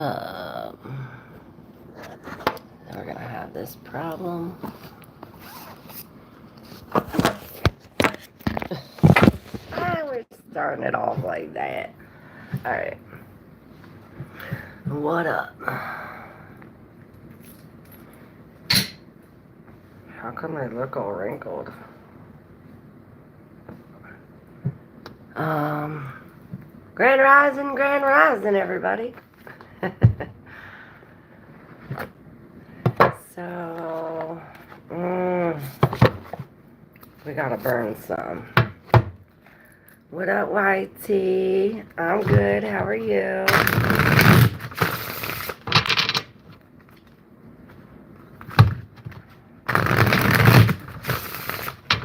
Um, then we're gonna have this problem. We're starting it off like that. Alright. What up? How come I look all wrinkled? Grand Rising, everybody. So, we gotta burn some. What up, YT? I'm good. How are you?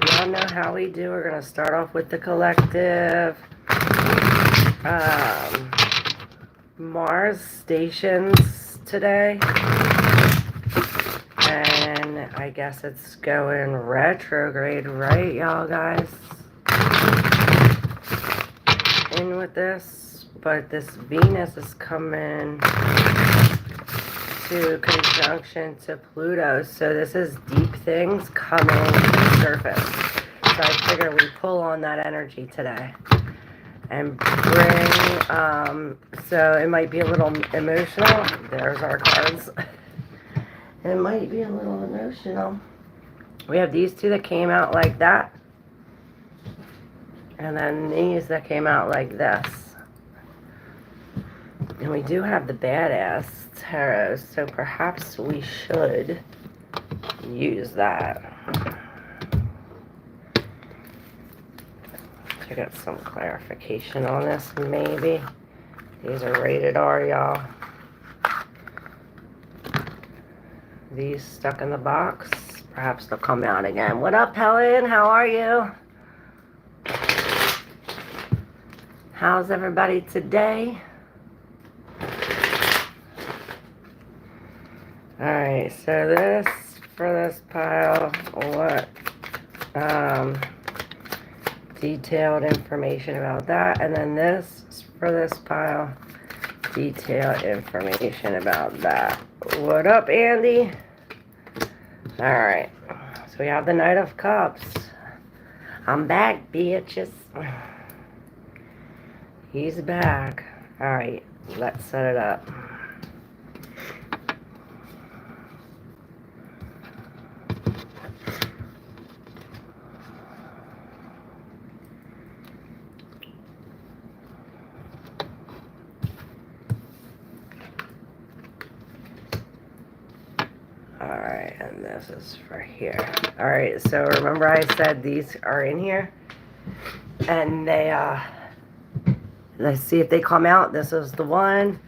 Y'all know how we do. We're gonna start off with the collective. Mars stations today. And I guess it's going retrograde, right, y'all guys? In with this, but this Venus is coming to conjunction to Pluto, so this is deep things coming to the surface. So I figure we pull on that energy today and bring, so it might be a little emotional. There's our cards. It might be a little emotional. We have these two that came out like that. And then these that came out like this. And we do have the badass tarot, so perhaps we should use that. To get some clarification on this, maybe. These are rated R, y'all. These stuck in the box. Perhaps they'll come out again. What up, Helen? How are you? How's everybody today? Alright, so this for this pile, what detailed information about that, and then this for this pile, detailed information about that. What up, Andy? Alright, so we have the Knight of Cups. I'm back, bitches. He's back. Alright, let's set it up. Alright, and this is for here. Alright, so remember I said these are in here? And they, let's see if they come out. This was the one,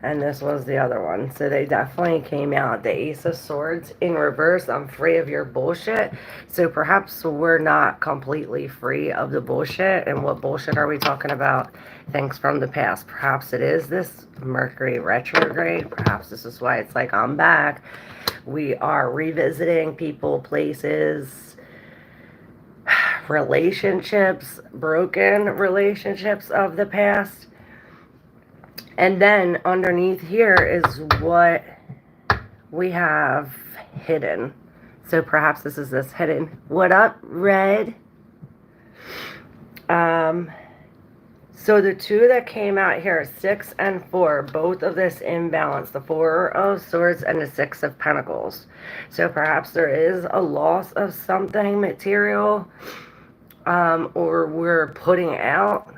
and this was the other one. So they definitely came out. The Ace of Swords in reverse. I'm free of your bullshit. So perhaps we're not completely free of the bullshit. And what bullshit are we talking about? Things from the past. Perhaps it is this Mercury retrograde. Perhaps this is why it's like, I'm back. We are revisiting people, places, relationships, broken relationships of the past. And then underneath here is what we have hidden. So perhaps this is this hidden. What up, Red? So the two that came out here, 6 and 4, both of this imbalance, the 4 of Swords and the 6 of Pentacles. So perhaps there is a loss of something material, or we're putting out.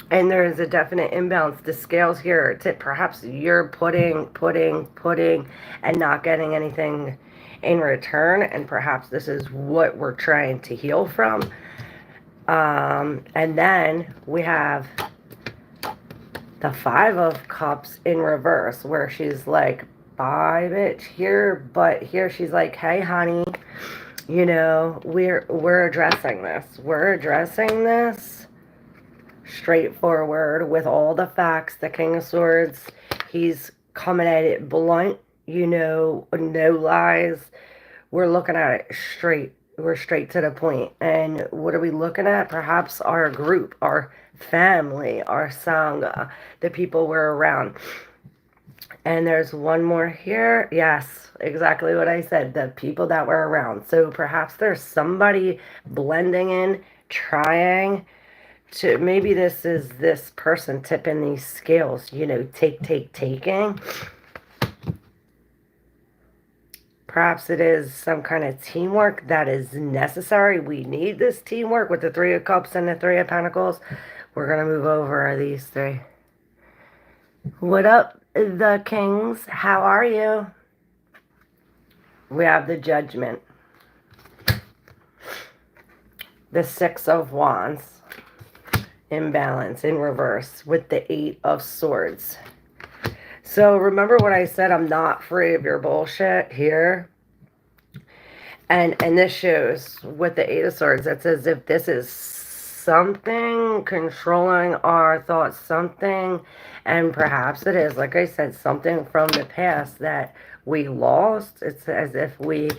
And there is a definite imbalance. The scales here, perhaps you're putting, and not getting anything in return. And perhaps this is what we're trying to heal from. And then we have the 5 of Cups in reverse, where she's like, bye, bitch, here. But here she's like, hey, honey, you know, we're addressing this. We're addressing this straightforward with all the facts. The King of Swords, he's coming at it blunt, you know, no lies. We're looking at it straight. We're straight to the point. And what are we looking at? Perhaps our group, our family, our Sanga, the people we're around. And there's one more here. Yes, exactly what I said. The people that we're around. So perhaps there's somebody blending in, trying to, maybe this is this person tipping these scales, you know, taking. Perhaps it is some kind of teamwork that is necessary. We need this teamwork with the Three of Cups and the Three of Pentacles. We're going to move over these three. What up, the Kings? How are you? We have the Judgment. The Six of Wands. Imbalance in reverse with the Eight of Swords. So remember what I said, I'm not free of your bullshit here. And this shows with the Eight of Swords, it's as if this is something controlling our thoughts, something, and perhaps it is, like I said, something from the past that we lost. It's as if we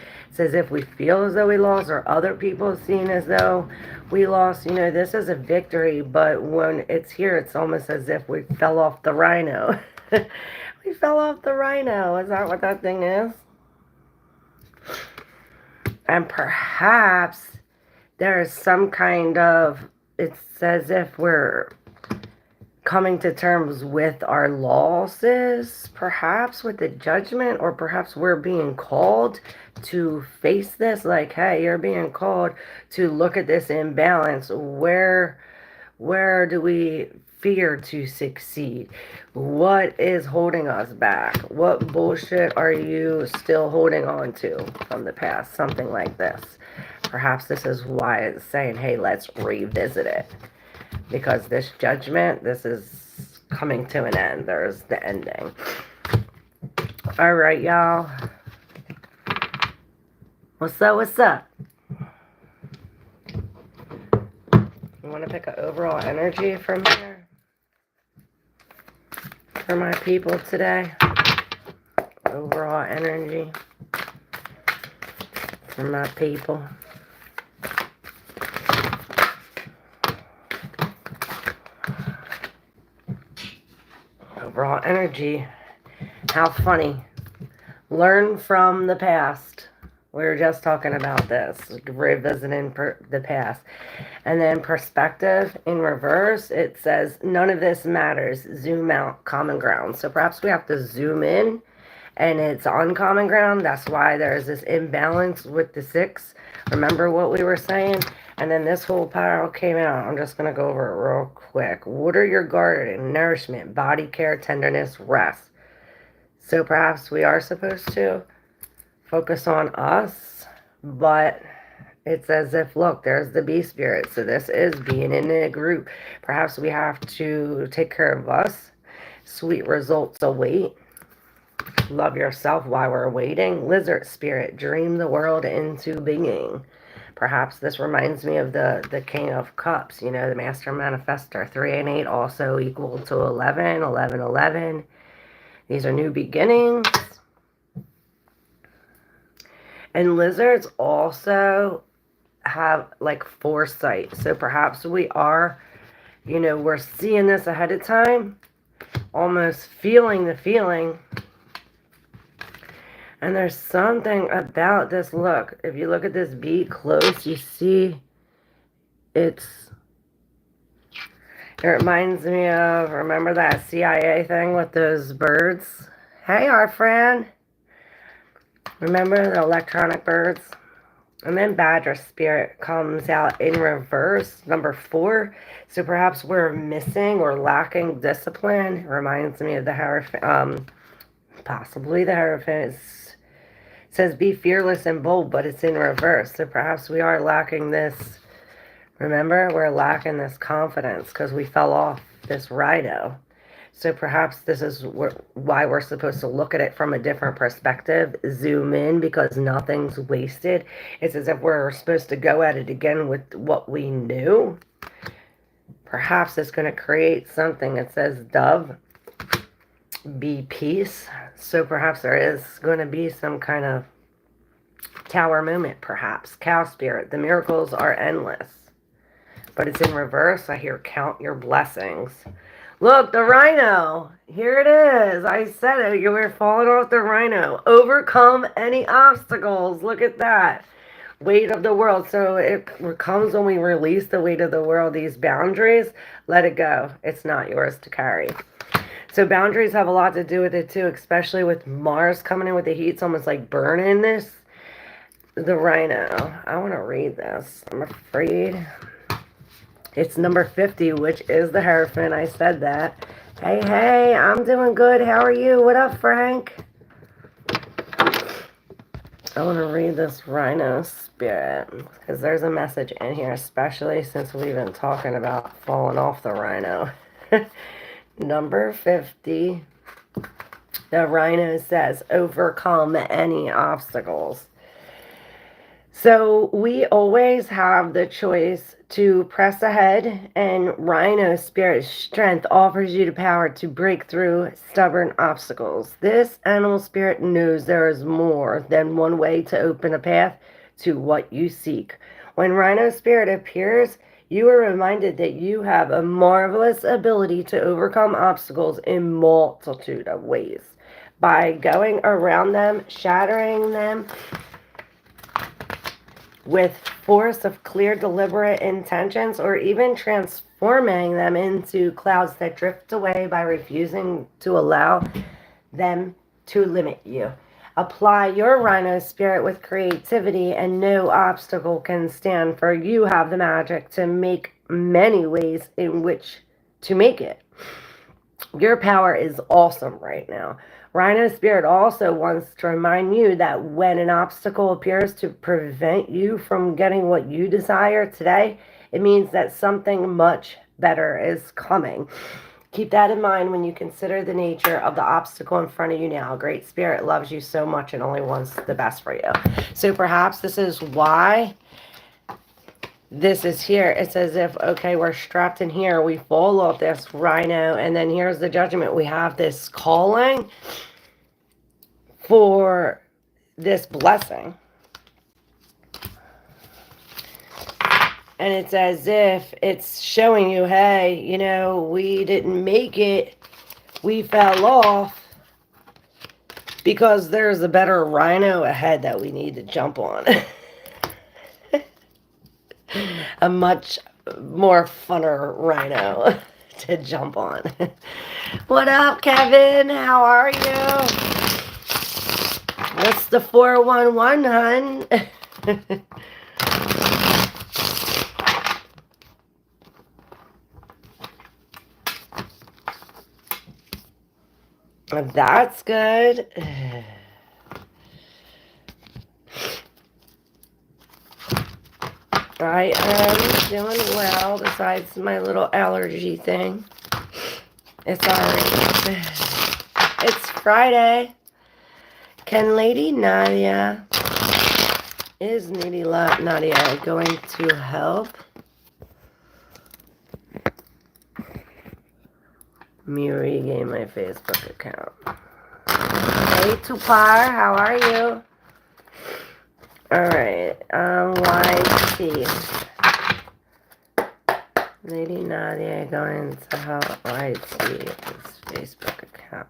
feel as though we lost, or other people seen as though we lost. You know, this is a victory, but when it's here, it's almost as if we fell off the rhino. We fell off the rhino. Is that what that thing is? And perhaps there is some kind of, it's as if we're coming to terms with our losses, perhaps with the Judgment, or perhaps we're being called to face this, like, hey, you're being called to look at this imbalance. Where do we fear to succeed? What is holding us back? What bullshit are you still holding on to from the past? Something like this. Perhaps this is why it's saying, hey, let's revisit it. Because this Judgment, this is coming to an end. There's the ending. All right, y'all. What's up? What's up? You want to pick an overall energy from here for my people today? Overall energy for my people. Overall energy. How funny. Learn from the past. We were just talking about this. Revisiting the past. And then perspective in reverse. It says, none of this matters. Zoom out. Common ground. So perhaps we have to zoom in. And it's on common ground. That's why there's this imbalance with the six. Remember what we were saying? And then this whole pile came out. I'm just going to go over it real quick. Water your garden, nourishment, body care, tenderness, rest. So perhaps we are supposed to focus on us, but it's as if, look, there's the bee spirit. So this is being in a group. Perhaps we have to take care of us. Sweet results await. Love yourself while we're waiting. Lizard spirit, dream the world into being. Perhaps this reminds me of the King of Cups, you know, the Master Manifestor. 3 and 8 also equal to 11, 11, 11. These are new beginnings. And lizards also have like foresight. So perhaps we are, you know, we're seeing this ahead of time, almost feeling the feeling. And there's something about this. Look, if you look at this bee close, you see it reminds me of, remember that CIA thing with those birds? Hey, our friend. Remember the electronic birds? And then Badger Spirit comes out in reverse, number 4. So perhaps we're missing or lacking discipline. It reminds me of the Hierophant, possibly the Hierophant. It says be fearless and bold, but it's in reverse. So perhaps we are lacking this. Remember, we're lacking this confidence because we fell off this rhino. So perhaps this is why we're supposed to look at it from a different perspective. Zoom in, because nothing's wasted. It's as if we're supposed to go at it again with what we knew. Perhaps it's going to create something. It says dove, be peace. So perhaps there is going to be some kind of tower moment, perhaps. Cow spirit, the miracles are endless. but it's in reverse. I hear count your blessings. Look, the rhino. Here it is. I said it. You were falling off the rhino. Overcome any obstacles. Look at that. Weight of the world. So it comes when we release the weight of the world, these boundaries, let it go. It's not yours to carry. So boundaries have a lot to do with it too, especially with Mars coming in with the heat. It's almost like burning this. The rhino. I want to read this. I'm afraid. It's number 50, which is the Hierophant. I said that. Hey, I'm doing good. How are you? What up, Frank? I want to read this Rhino Spirit because there's a message in here, especially since we've been talking about falling off the rhino. Number 50. The rhino says, overcome any obstacles. So we always have the choice to press ahead, and Rhino Spirit strength offers you the power to break through stubborn obstacles. This animal spirit knows there is more than one way to open a path to what you seek. When Rhino Spirit appears, you are reminded that you have a marvelous ability to overcome obstacles in multitude of ways. By going around them, shattering them, with force of clear, deliberate intentions, or even transforming them into clouds that drift away by refusing to allow them to limit you. Apply your Rhino Spirit with creativity, and no obstacle can stand, for you have the magic to make many ways in which to make it. Your power is awesome right now. Rhino Spirit also wants to remind you that when an obstacle appears to prevent you from getting what you desire today, it means that something much better is coming. Keep that in mind when you consider the nature of the obstacle in front of you now. Great Spirit loves you so much and only wants the best for you. So perhaps this is why this is here. It's as if, okay, we're strapped in here. We fall off this rhino, and then here's the judgment. We have this calling for this blessing. And it's as if it's showing you, hey, you know, we didn't make it. We fell off because there's a better rhino ahead that we need to jump on. A much more funner rhino to jump on. What up, Kevin? How are you? What's the 411, hun? That's good. I am doing well, besides my little allergy thing. It's alright. It's Friday. Can Lady Nadia, is Lady Nadia going to help me regain my Facebook account? Hey, Tupar, how are you? Alright, YT. Lady Nadia going to help YT his Facebook account.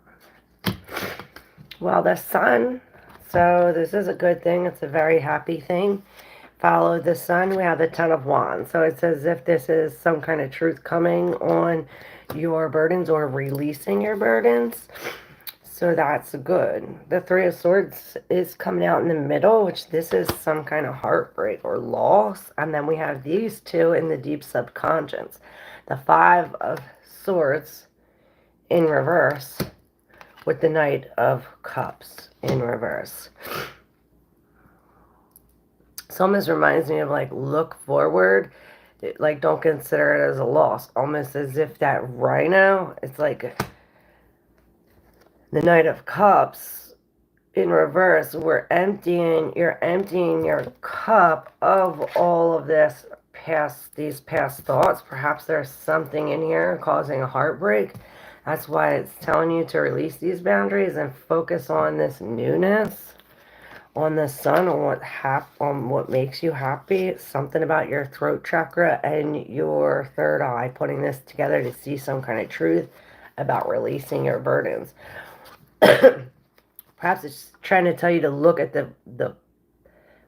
Well, the sun, so this is a good thing. It's a very happy thing. Follow the sun. We have the Ten of Wands. So it's as if this is some kind of truth coming on your burdens or releasing your burdens. So that's good. The Three of Swords is coming out in the middle, which this is some kind of heartbreak or loss. And then we have these two in the deep subconscious. The Five of Swords in reverse with the Knight of Cups in reverse. So almost reminds me of like look forward. Like don't consider it as a loss. Almost as if that rhino, it's like the Knight of Cups in reverse. You're emptying your cup of all of this these past thoughts. Perhaps there's something in here causing a heartbreak. That's why it's telling you to release these boundaries and focus on this newness on the sun, on what makes you happy, something about your throat chakra and your third eye, putting this together to see some kind of truth about releasing your burdens. Perhaps it's trying to tell you to look at the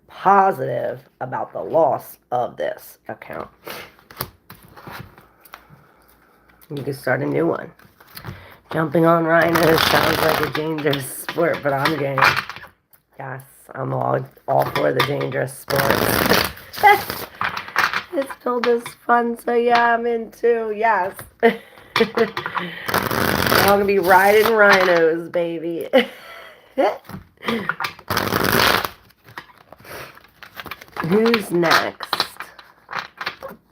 positive about the loss of this account. You can start a new one. Jumping on rhinos sounds like a dangerous sport, but I'm game. Yes, I'm all for the dangerous sports. It's filled as fun, so yeah, I'm into, yes. I'm gonna be riding rhinos, baby. Who's next?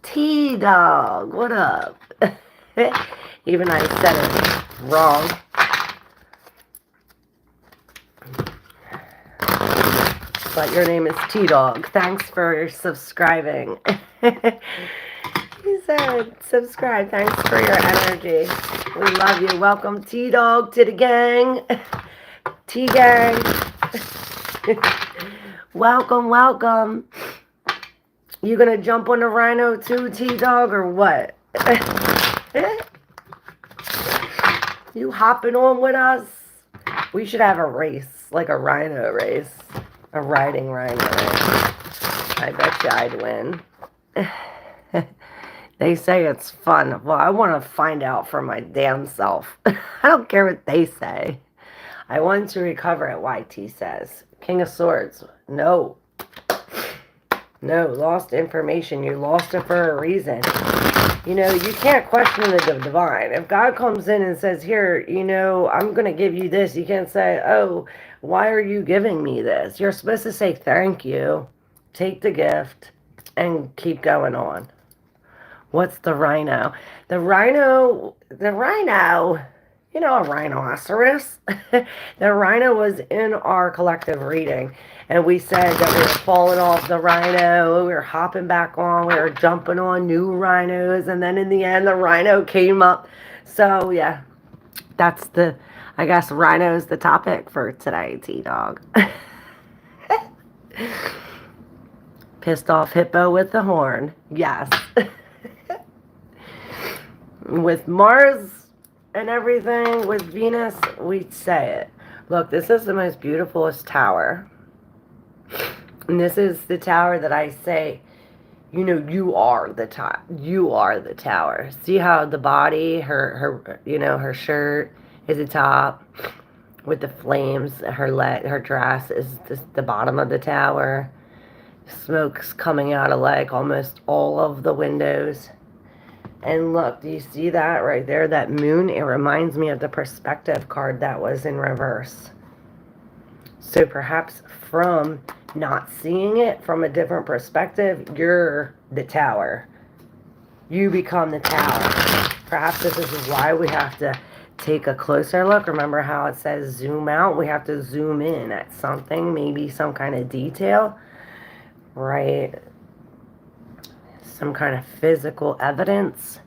T-Dog, what up? Even I said it wrong. But your name is T-Dog. Thanks for subscribing. He said, subscribe. Thanks for your energy. We love you. Welcome, T-Dog, to the gang. T-Gang. Welcome, welcome. You gonna jump on the rhino too, T-Dog, or what? You hopping on with us? We should have a race, like a rhino race. A riding rhino race. I bet you I'd win. They say it's fun. Well, I want to find out for my damn self. I don't care what they say. I want to recover it, YT says. King of Swords. No. No, lost information. You lost it for a reason. You know, you can't question the divine. If God comes in and says, here, you know, I'm going to give you this, you can't say, oh, why are you giving me this? You're supposed to say thank you, take the gift, and keep going on. What's the rhino? The rhino, you know, a rhinoceros. The rhino was in our collective reading. And we said that we were falling off the rhino, we were hopping back on, we were jumping on new rhinos, and then in the end, the rhino came up. So, yeah, that's the, I guess, rhino's the topic for today, T-Dog. Pissed off hippo with the horn. Yes. With Mars and everything, with Venus, we say it. Look, this is the most beautifulest tower. And this is the tower that I say, you know, you are the top. You are the tower. See how the body, her you know, her shirt is the top with the flames. Her dress is the bottom of the tower. Smoke's coming out of like almost all of the windows. And look, do you see that right there? That moon, it reminds me of the perspective card that was in reverse. So perhaps from not seeing it from a different perspective, you're the tower. You become the tower. Perhaps this is why we have to take a closer look. Remember how it says zoom out? We have to zoom in at something, maybe some kind of detail, right? Some kind of physical evidence.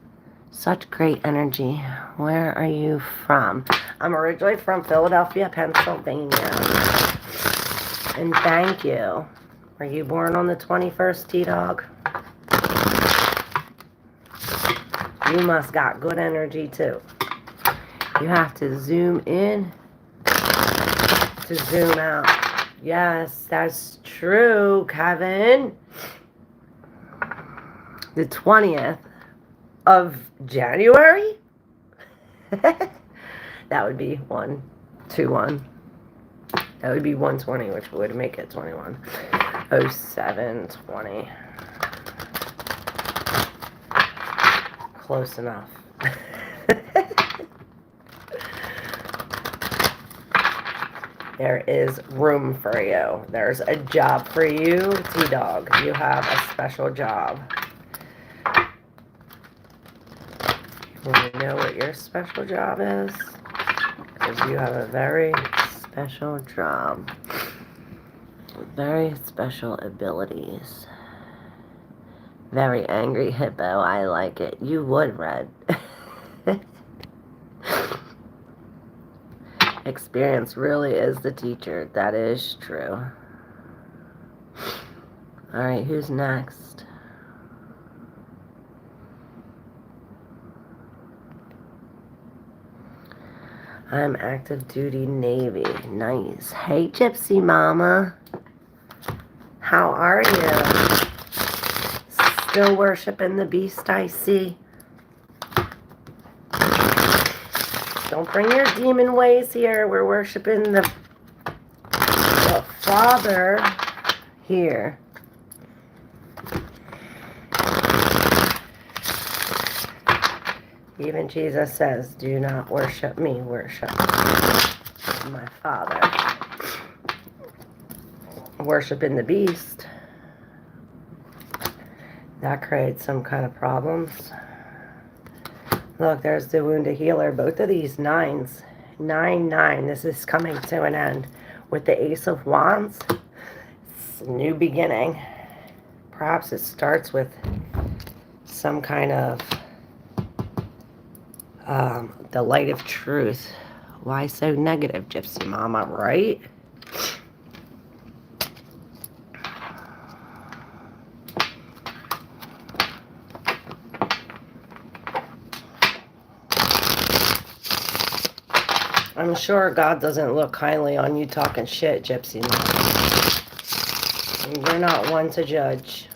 Such great energy. Where are you from? I'm originally from Philadelphia, Pennsylvania. And thank you. Were you born on the 21st, T-Dog? You must got good energy too. You have to zoom in to zoom out. Yes, that's true, Kevin. The 20th of January? That would be 121. That would be 120, which would make it 21. 0720. Close enough. There is room for you. There's a job for you, T-Dog. You have a special job. You know what your special job is? Because you have a very special job. Very special abilities. Very angry hippo. I like it. You would, Red. Experience really is the teacher. That is true. All right, who's next? I'm active duty Navy. Nice. Hey, Gypsy Mama. How are you? Still worshiping the beast, I see. Don't bring your demon ways here. We're worshiping the Father here. Even Jesus says, do not worship me, worship my Father. Worshiping the beast. That creates some kind of problems. Look, there's the wounded healer. Both of these 9s. 9. This is coming to an end. With the Ace of Wands, it's a new beginning. Perhaps it starts with some kind of the light of truth. Why so negative, Gypsy Mama, right? I'm sure God doesn't look kindly on you talking shit, Gypsy Mama. You're not one to judge.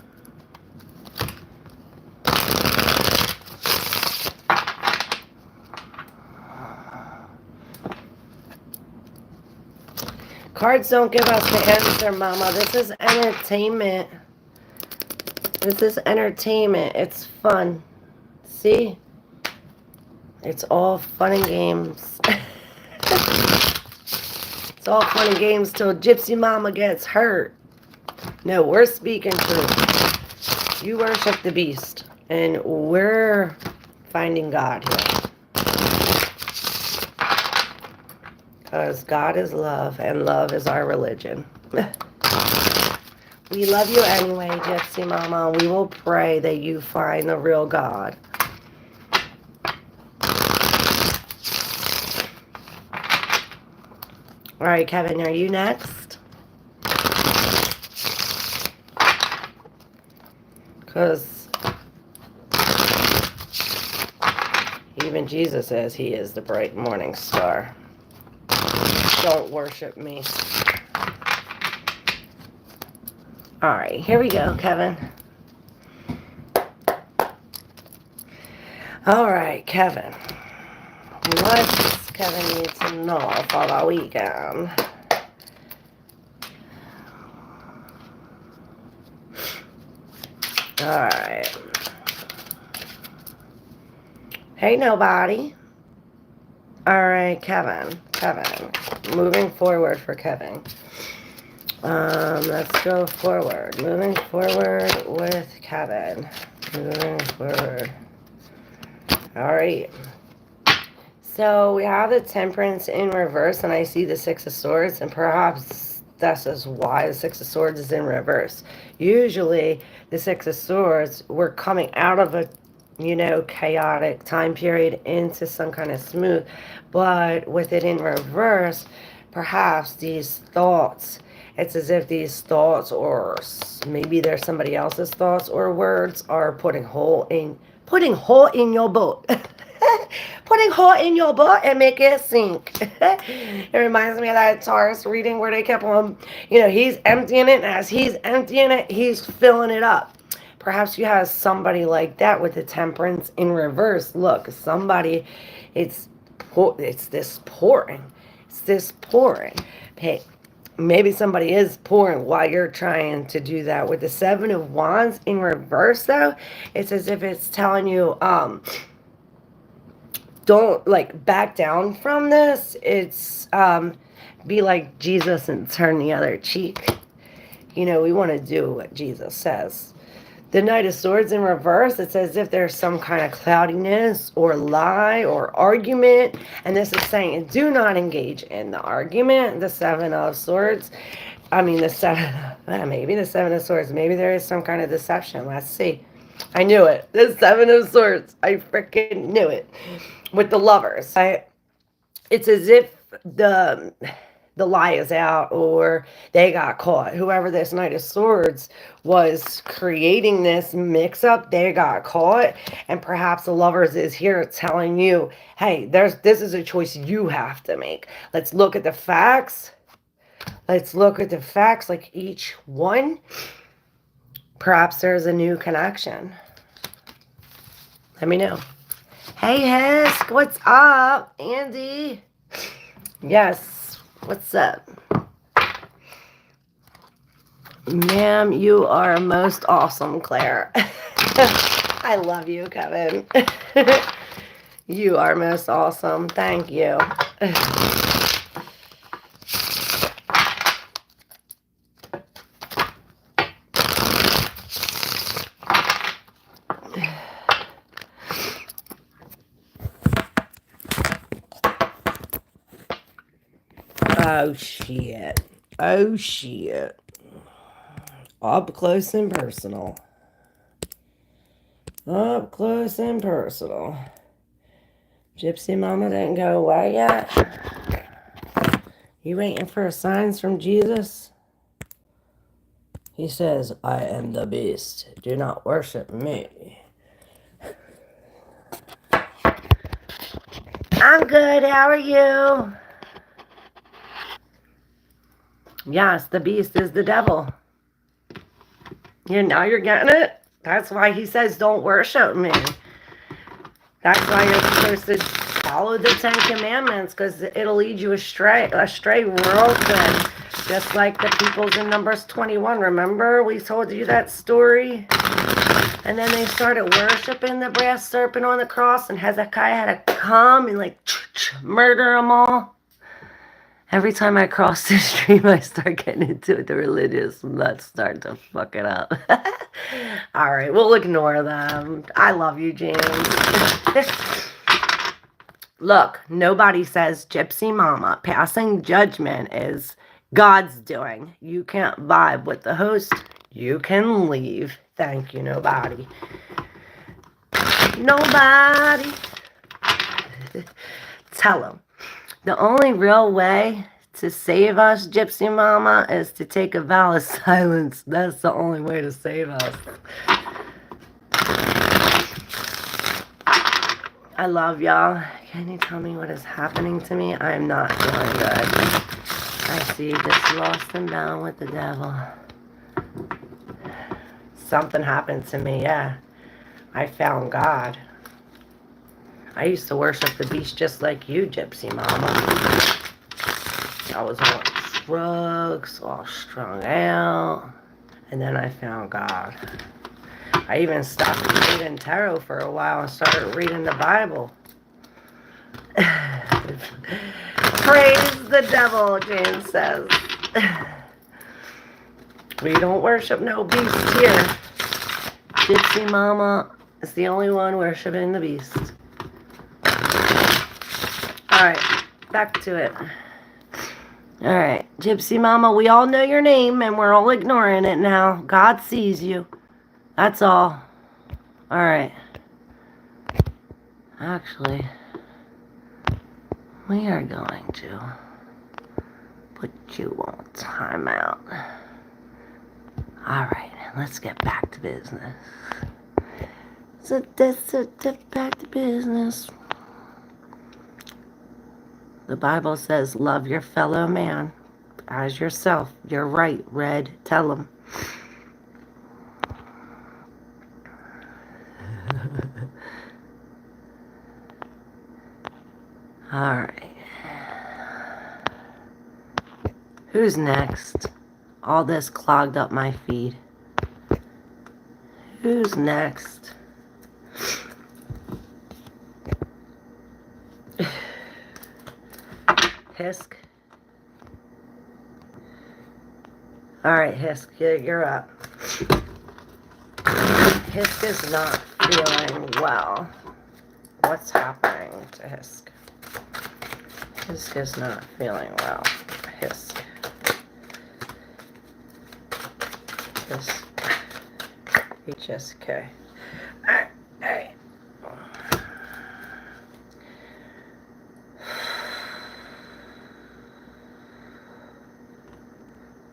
Cards don't give us the answer, Mama. This is entertainment. This is entertainment. It's fun. See? It's all fun and games. It's all fun and games till Gypsy Mama gets hurt. No, we're speaking truth. You worship the beast. And we're finding God here. Because God is love, and love is our religion. We love you anyway, Gypsy Mama. We will pray that you find the real God. All right, Kevin, are you next? Because even Jesus says he is the bright morning star. Don't worship me. All right, here we go, Kevin. All right, Kevin. What does Kevin need to know for the weekend? All right. Hey, nobody. All right, Kevin. Moving forward for Kevin. Let's go forward. Moving forward with Kevin. Moving forward. All right. So we have the Temperance in reverse, and I see the Six of Swords, and perhaps this is why the Six of Swords is in reverse. Usually, the Six of Swords, we're coming out of a, chaotic time period into some kind of smooth, but with it in reverse, perhaps these thoughts, it's as if these thoughts, or maybe there's somebody else's thoughts or words, are putting hole in your boat. Putting hole in your boat and make it sink. It reminds me of that Taurus reading where they kept on, he's emptying it, and as he's emptying it, he's filling it up. Perhaps you have somebody like that with the Temperance in reverse. Look, somebody, it's this pouring. It's this pouring. Hey, maybe somebody is pouring while you're trying to do that. With the Seven of Wands in reverse, though, it's as if it's telling you, don't back down from this. It's be like Jesus and turn the other cheek. We want to do what Jesus says. The Knight of Swords in reverse, it's as if there's some kind of cloudiness or lie or argument, and this is saying do not engage in the argument. The Seven of Swords, maybe the Seven of Swords, maybe there is some kind of deception. Let's see. I knew it. The Seven of Swords. I freaking knew it. With the Lovers. It's as if the the lie is out or they got caught. Whoever this Knight of Swords was creating this mix up, they got caught. And perhaps the Lovers is here telling you, hey, this is a choice you have to make. Let's look at the facts. Let's look at the facts, like each one. Perhaps there's a new connection. Let me know. Hey, Hisk, what's up? Andy? Yes, what's up? Ma'am, you are most awesome, Claire. I love you, Kevin. You are most awesome. Thank you. Oh, shit. Oh, shit. Up close and personal. Up close and personal. Gypsy Mama didn't go away yet? You waiting for signs from Jesus? He says, I am the beast. Do not worship me. I'm good. How are you? Yes, the beast is the devil. Now you're getting it? That's why he says don't worship me. That's why you're supposed to follow the 10 Commandments, because it'll lead you astray real quick. Just like the peoples in Numbers 21. Remember? We told you that story? And then they started worshiping the brass serpent on the cross, and Hezekiah had to come and like murder them all. Every time I cross the stream, I start getting into it. The religious nuts start to fuck it up. All right, we'll ignore them. I love you, James. Look, nobody says Gypsy Mama. Passing judgment is God's doing. You can't vibe with the host. You can leave. Thank you, nobody. Nobody. Tell them. The only real way to save us, Gypsy Mama, is to take a vow of silence. That's the only way to save us. I love y'all. Can you tell me what is happening to me? I'm not feeling good. I see just lost and bound with the devil. Something happened to me, yeah. I found God. I used to worship the beast just like you, Gypsy Mama. I was on drugs, all strung out, and then I found God. I even stopped reading tarot for a while and started reading the Bible. Praise the devil, James says. We don't worship no beast here. Gypsy Mama is the only one worshiping the beast. Alright, back to it. Alright, Gypsy Mama, we all know your name and we're all ignoring it now. God sees you. That's all. Alright. Actually, we are going to put you on timeout. Alright, let's get back to business. So let's get back to business. The Bible says, love your fellow man as yourself. You're right, Red. Tell him. All right. Who's next? All this clogged up my feed. Who's next? Hisk. Alright, Hisk, you're up. Hisk is not feeling well. What's happening to Hisk? Hisk is not feeling well. Hisk. Hisk. HSK. Alright.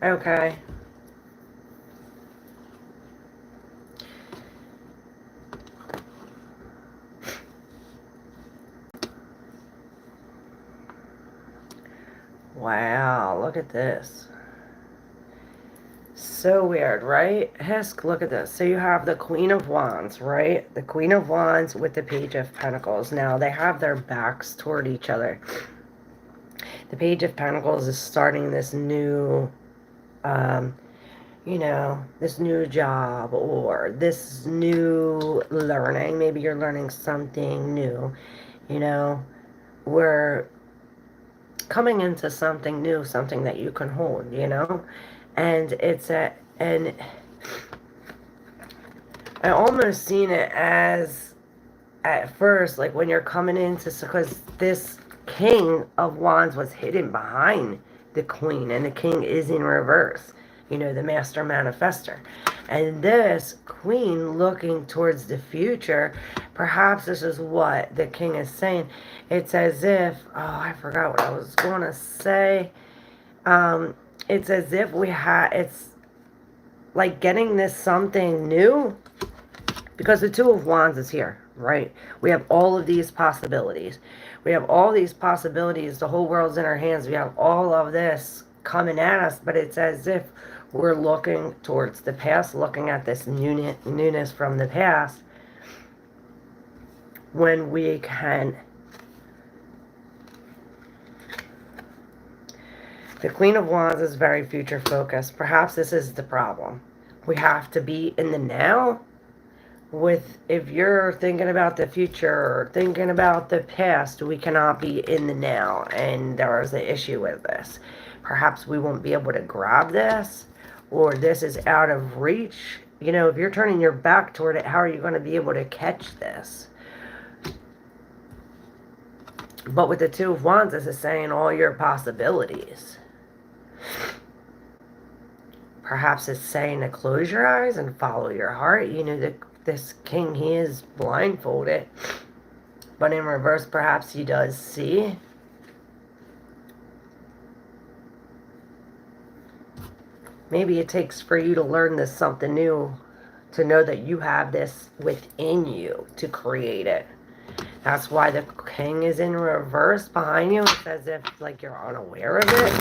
Okay. Wow, look at this. So weird, right? Hisk, look at this. So you have the Queen of Wands, right? The Queen of Wands with the Page of Pentacles. Now, they have their backs toward each other. The Page of Pentacles is starting this new, you know, this new job or this new learning. Maybe you're learning something new, you know. We're coming into something new, something that you can hold, you know. And and I almost seen it as, at first, like when you're coming into, because this King of Wands was hidden behind the Queen, and the King is in reverse, you know, the Master Manifester. And this Queen looking towards the future, perhaps this is what the King is saying. It's as if, oh, I forgot what I was going to say. It's as if it's like getting this something new, because the Two of Wands is here, right? We have all of these possibilities. We have all these possibilities. The whole world's in our hands. We have all of this coming at us, but it's as if we're looking towards the past, looking at this newness from the past, when we can. The Queen of Wands is very future focused. Perhaps this is the problem. We have to be in the now. If you're thinking about the future or thinking about the past, we cannot be in the now, and there is an issue with this. Perhaps we won't be able to grab this, or this is out of reach. You know, if you're turning your back toward it, how are you going to be able to catch this? But with the Two of Wands, this is saying all your possibilities. Perhaps it's saying to close your eyes and follow your heart. You know, this King, he is blindfolded. But in reverse, perhaps he does see. Maybe it takes for you to learn this something new, to know that you have this within you to create it. That's why the King is in reverse behind you. It's as if like you're unaware of it.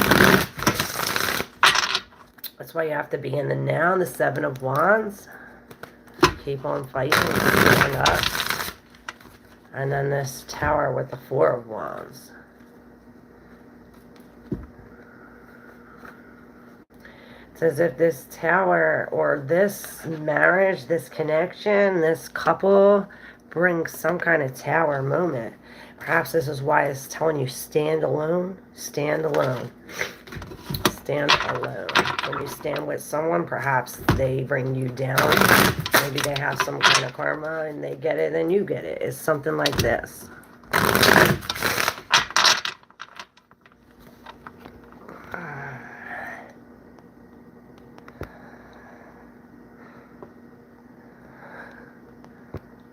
That's why you have to be in the now. The Seven of Wands. Keep on fighting. Stand up. And then this Tower with the Four of Wands. It's as if this tower or this marriage, this connection, this couple brings some kind of tower moment. Perhaps this is why it's telling you stand alone. Stand alone. Stand alone. When you stand with someone, perhaps they bring you down. Maybe they have some kind of karma and they get it and you get it. It's something like this.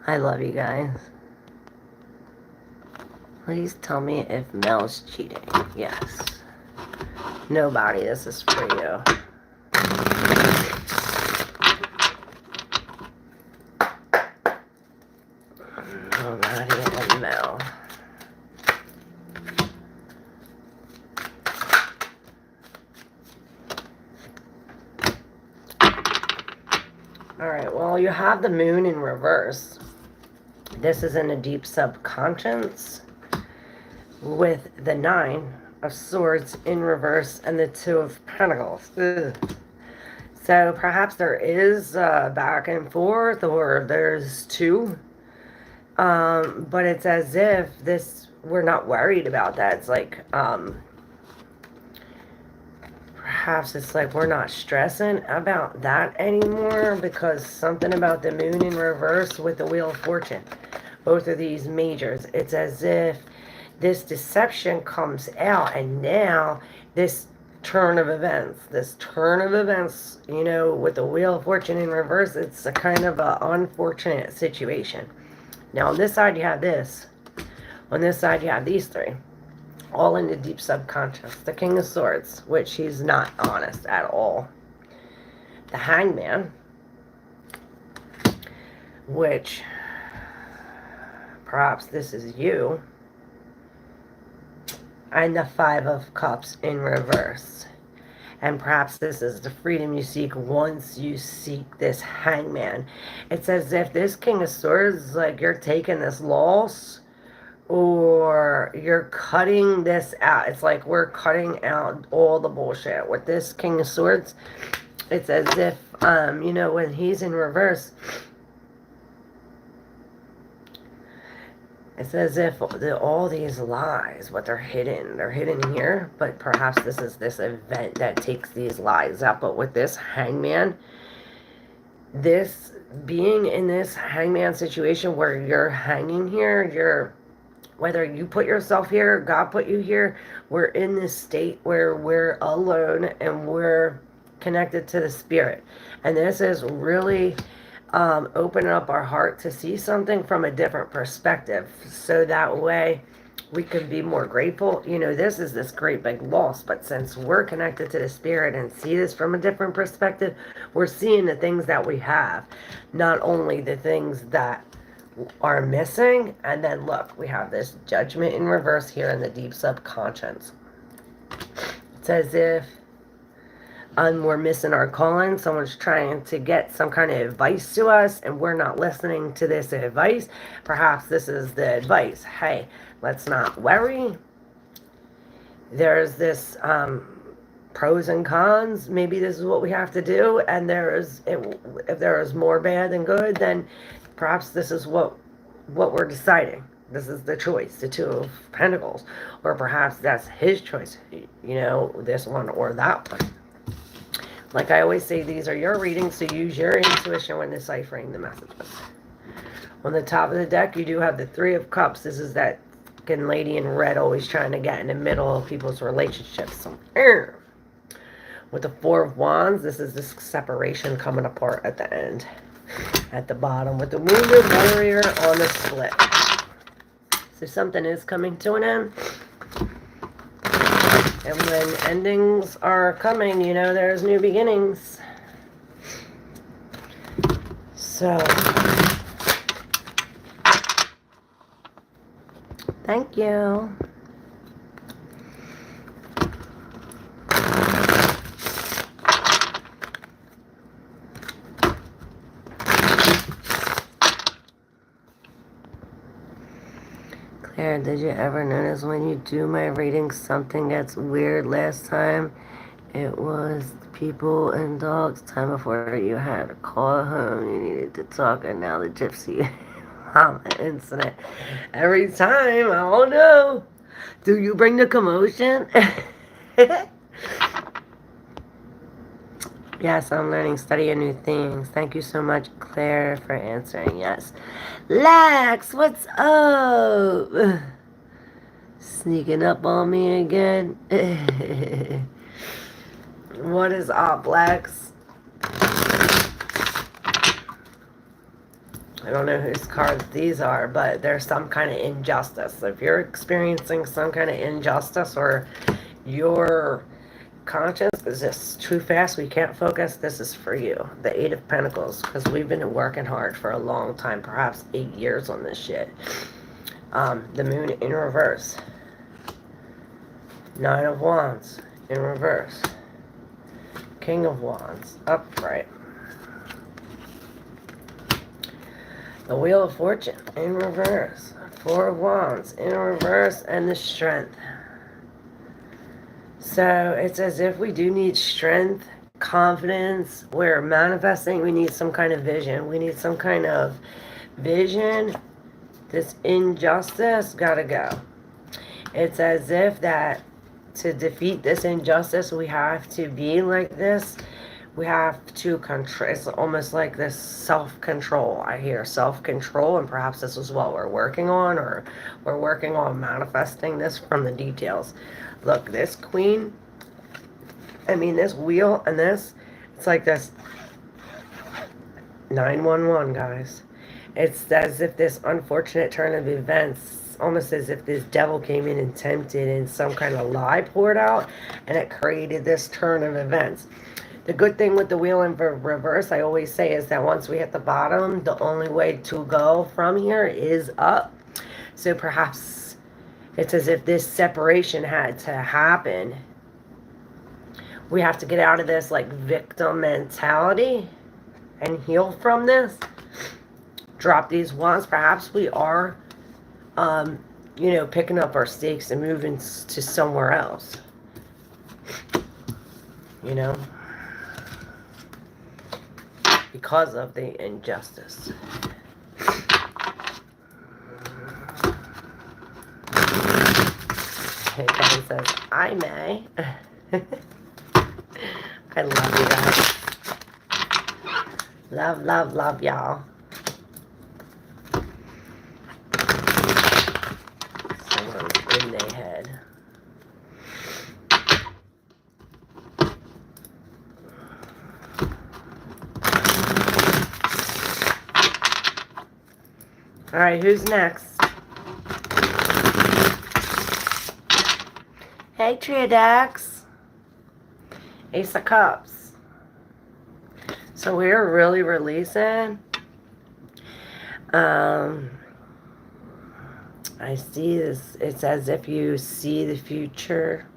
I love you guys. Please tell me if Mel's cheating. Yes. Nobody, this is for you. Nobody and Mel. Alright, well, you have the moon in reverse. This is in a deep subconscious with the Nine of Swords in reverse and the Two of Pentacles. Ugh. So perhaps there is back and forth, or there's two. But it's as if we're not worried about that. It's like, perhaps it's like we're not stressing about that anymore, because something about the moon in reverse with the Wheel of Fortune. Both of these majors. It's as if this deception comes out, and now this turn of events, you know, with the Wheel of Fortune in reverse, it's a kind of an unfortunate situation. Now on this side you have this. On this side you have these three. all in the deep subconscious. The King of Swords, which he's not honest at all. The Hangman, which perhaps this is you. And the Five of Cups in reverse. And perhaps this is the freedom you seek once you seek this Hangman. It's as if this King of Swords is like you're taking this loss or you're cutting this out. It's like we're cutting out all the bullshit. With this King of Swords, it's as if, you know, when he's in reverse, it's as if all these lies, what they're hidden here, but perhaps this is this event that takes these lies out. But with this Hangman, this being in this Hangman situation where you're hanging here, whether you put yourself here, God put you here, we're in this state where we're alone and we're connected to the Spirit. And this is really opening up our heart to see something from a different perspective. So that way we can be more grateful. You know, this is this great big loss, but since we're connected to the Spirit and see this from a different perspective, we're seeing the things that we have, not only the things that are missing. And then look, we have this Judgment in reverse here in the deep subconscious. It's as if we're missing our calling. Someone's trying to get some kind of advice to us and we're not listening to this advice. Perhaps this is the advice. Hey, let's not worry. There's this pros and cons. Maybe this is what we have to do. And if there is more bad than good, then perhaps this is what we're deciding. This is the choice, the Two of Pentacles. Or perhaps that's his choice, you know, this one or that one. Like I always say, these are your readings, so use your intuition when deciphering the messages. On the top of the deck, you do have the Three of Cups. This is that fucking lady in red always trying to get in the middle of people's relationships. With the Four of Wands, this is this separation coming apart at the end. At the bottom, with the Wounded Warrior on the split. So something is coming to an end. And when endings are coming, you know, there's new beginnings. So, thank you. Claire, did you ever notice when you do my reading something gets weird? Last time it was people and dogs. Time before you had a call home, you needed to talk, and now the gypsy mama incident. Every time, I don't know. Do you bring the commotion? Yes, I'm learning, studying new things. Thank you so much, Claire, for answering. Yes. Lex, what's up? Sneaking up on me again. What is up, Lex? I don't know whose cards these are, but there's some kind of injustice. So if you're experiencing some kind of injustice or your conscience is just too fast, we can't focus, this is for you. The Eight of Pentacles, because we've been working hard for a long time, perhaps 8 years on this shit. The Moon in reverse. Nine of Wands in reverse. King of Wands upright. The Wheel of Fortune in reverse. Four of Wands in reverse, and the Strength. So it's as if we do need strength, confidence. We're manifesting. We need some kind of vision. We need some kind of vision. This injustice gotta go. It's as if that to defeat this injustice, we have to be like this. We have to control. It's almost like this self-control. I hear self-control, and perhaps this is what we're working on, or we're working on manifesting this from the details. Look, this queen, I mean, this wheel and this, it's like this 911, guys. It's as if this unfortunate turn of events almost as if this devil came in and tempted and some kind of lie poured out, and it created this turn of events. The good thing with the wheel in reverse, I always say, is that once we hit the bottom, the only way to go from here is up. So perhaps it's as if this separation had to happen. We have to get out of this like victim mentality and heal from this. Drop these wands. Perhaps we are, you know, picking up our stakes and moving to somewhere else. You know, because of the injustice. Hey, Kevin says, I may. I love you guys. Love, love, love y'all. Someone's in their head. Alright, who's next? Hey, Triodex. Ace of Cups. So we're really releasing. I see this. It's as if you see the future,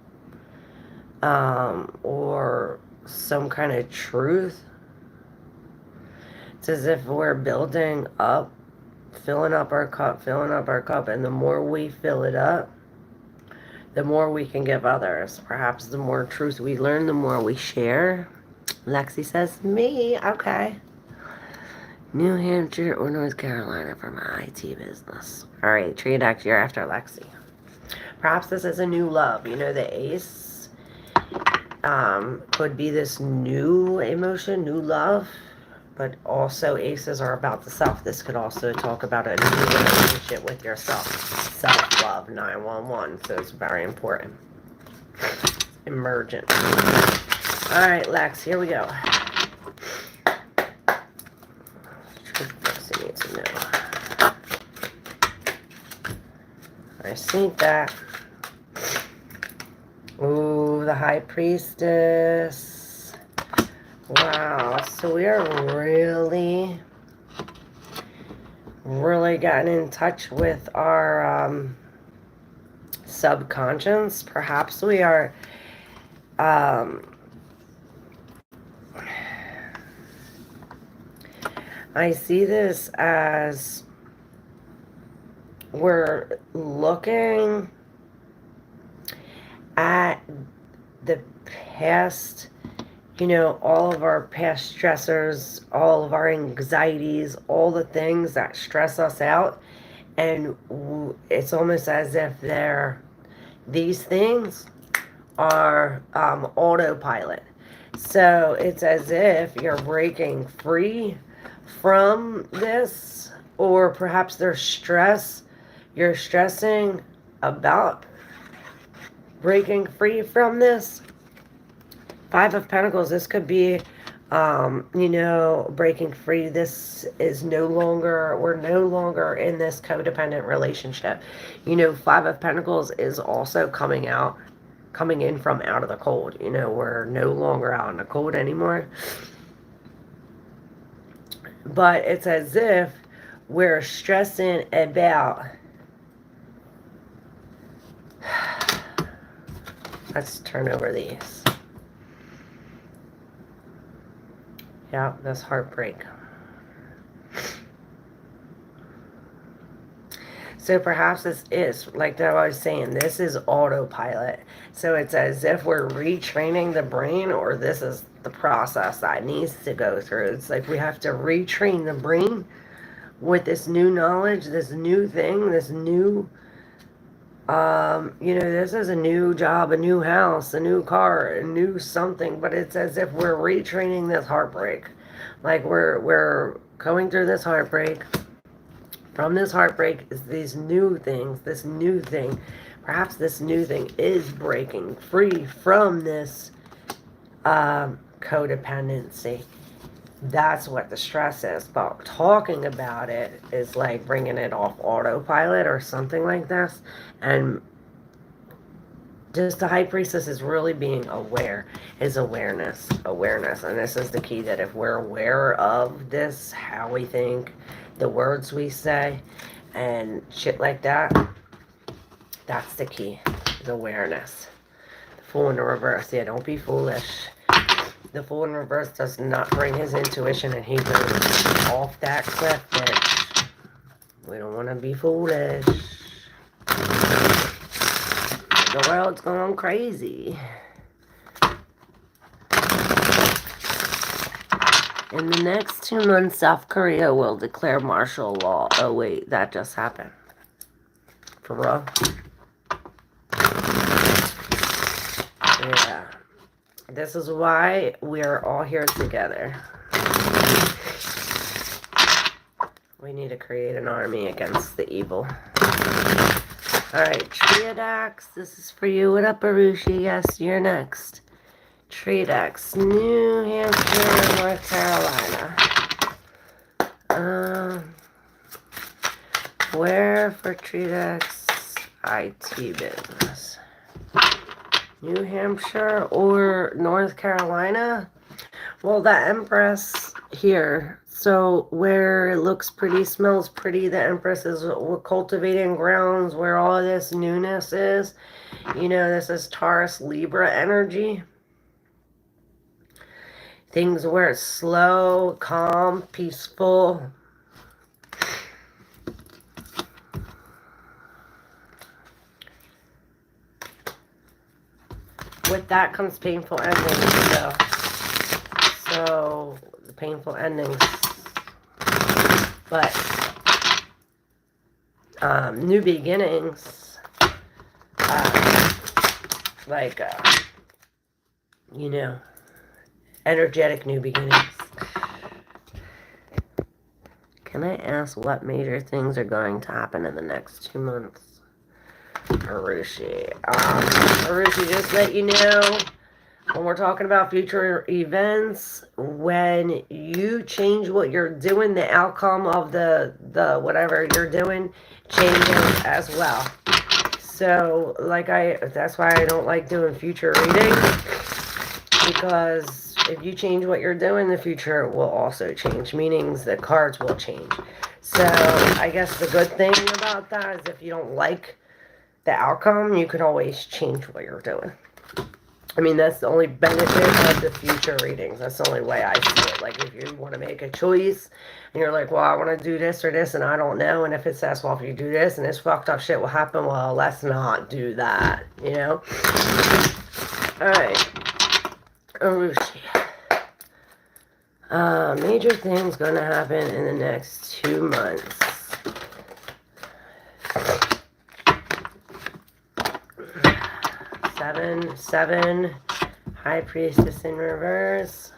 or some kind of truth. It's as if we're building up, filling up our cup, and the more we fill it up, the more we can give others. Perhaps the more truth we learn, the more we share. Lexi says, me, okay. New Hampshire or North Carolina for my IT business. All right, Triodex, you're after Lexi. Perhaps this is a new love. You know, the ace could be this new emotion, new love. But also aces are about the self. This could also talk about a new relationship with yourself. Self-love, 911. So it's very important. Emergent. All right, Lex, here we go. Lexi needs to know. I see that. Ooh, the High Priestess. Wow, so we are really getting in touch with our subconscious. Perhaps we are I see this as we're looking at the past, you know, all of our past stressors, all of our anxieties, all the things that stress us out. And it's almost as if these things are autopilot. So it's as if you're breaking free from this, or perhaps there's stress. You're stressing about breaking free from this. Five of Pentacles, this could be, you know, breaking free. This is we're no longer in this codependent relationship. You know, Five of Pentacles is also coming in from out of the cold. You know, we're no longer out in the cold anymore. But it's as if we're stressing about, let's turn over these. Yeah, that's heartbreak. So perhaps this is, like I was saying, this is autopilot. So it's as if we're retraining the brain, or this is the process that needs to go through. It's like we have to retrain the brain with this new knowledge, this new thing, this new, you know, this is a new job, a new house, a new car, a new something, but it's as if we're retraining this heartbreak. Like we're going through this heartbreak. From this heartbreak is these new things, this new thing. Perhaps this new thing is breaking free from this codependency. That's what the stress is. But talking about it is like bringing it off autopilot or something like this. And just the high priestess is really being aware, is awareness. And this is the key, that if we're aware of this, how we think, the words we say, and shit like that, that's the key, is awareness. The Fool in the reverse, yeah, don't be foolish. The Fool in reverse does not bring his intuition, and he goes off that cliff, bitch. We don't want to be foolish. The world's going crazy. In the next 2 months, South Korea will declare martial law. Oh wait, that just happened. For real? Yeah. This is why we're all here together. We need to create an army against the evil. Alright, Triodax, this is for you. What up, Arushi? Yes, you're next. Triodax, New Hampshire, North Carolina. Where for Triodax IT business? New Hampshire or North Carolina? Well, the Empress here. So where it looks pretty, smells pretty, the Empress is cultivating grounds where all of this newness is. You know, this is Taurus Libra energy. Things where it's slow, calm, peaceful. With that comes painful endings, though. So, the painful endings. But, new beginnings. You know, energetic new beginnings. Can I ask what major things are going to happen in the next 2 months? Arushi. Arushi, just let you know, when we're talking about future events, when you change what you're doing, the outcome of the whatever you're doing changes as well. So, that's why I don't like doing future readings, because if you change what you're doing, the future will also change, meaning the cards will change. So, I guess the good thing about that is if you don't like the outcome, you can always change what you're doing. I mean, that's the only benefit of the future readings. That's the only way I see it. Like, if you want to make a choice, and you're like, well, I want to do this or this, and I don't know, and if it says, well, if you do this, and this fucked up shit will happen, well, let's not do that, you know? Alright. Arushi. Major things gonna happen in the next 2 months. Seven, High Priestess in reverse.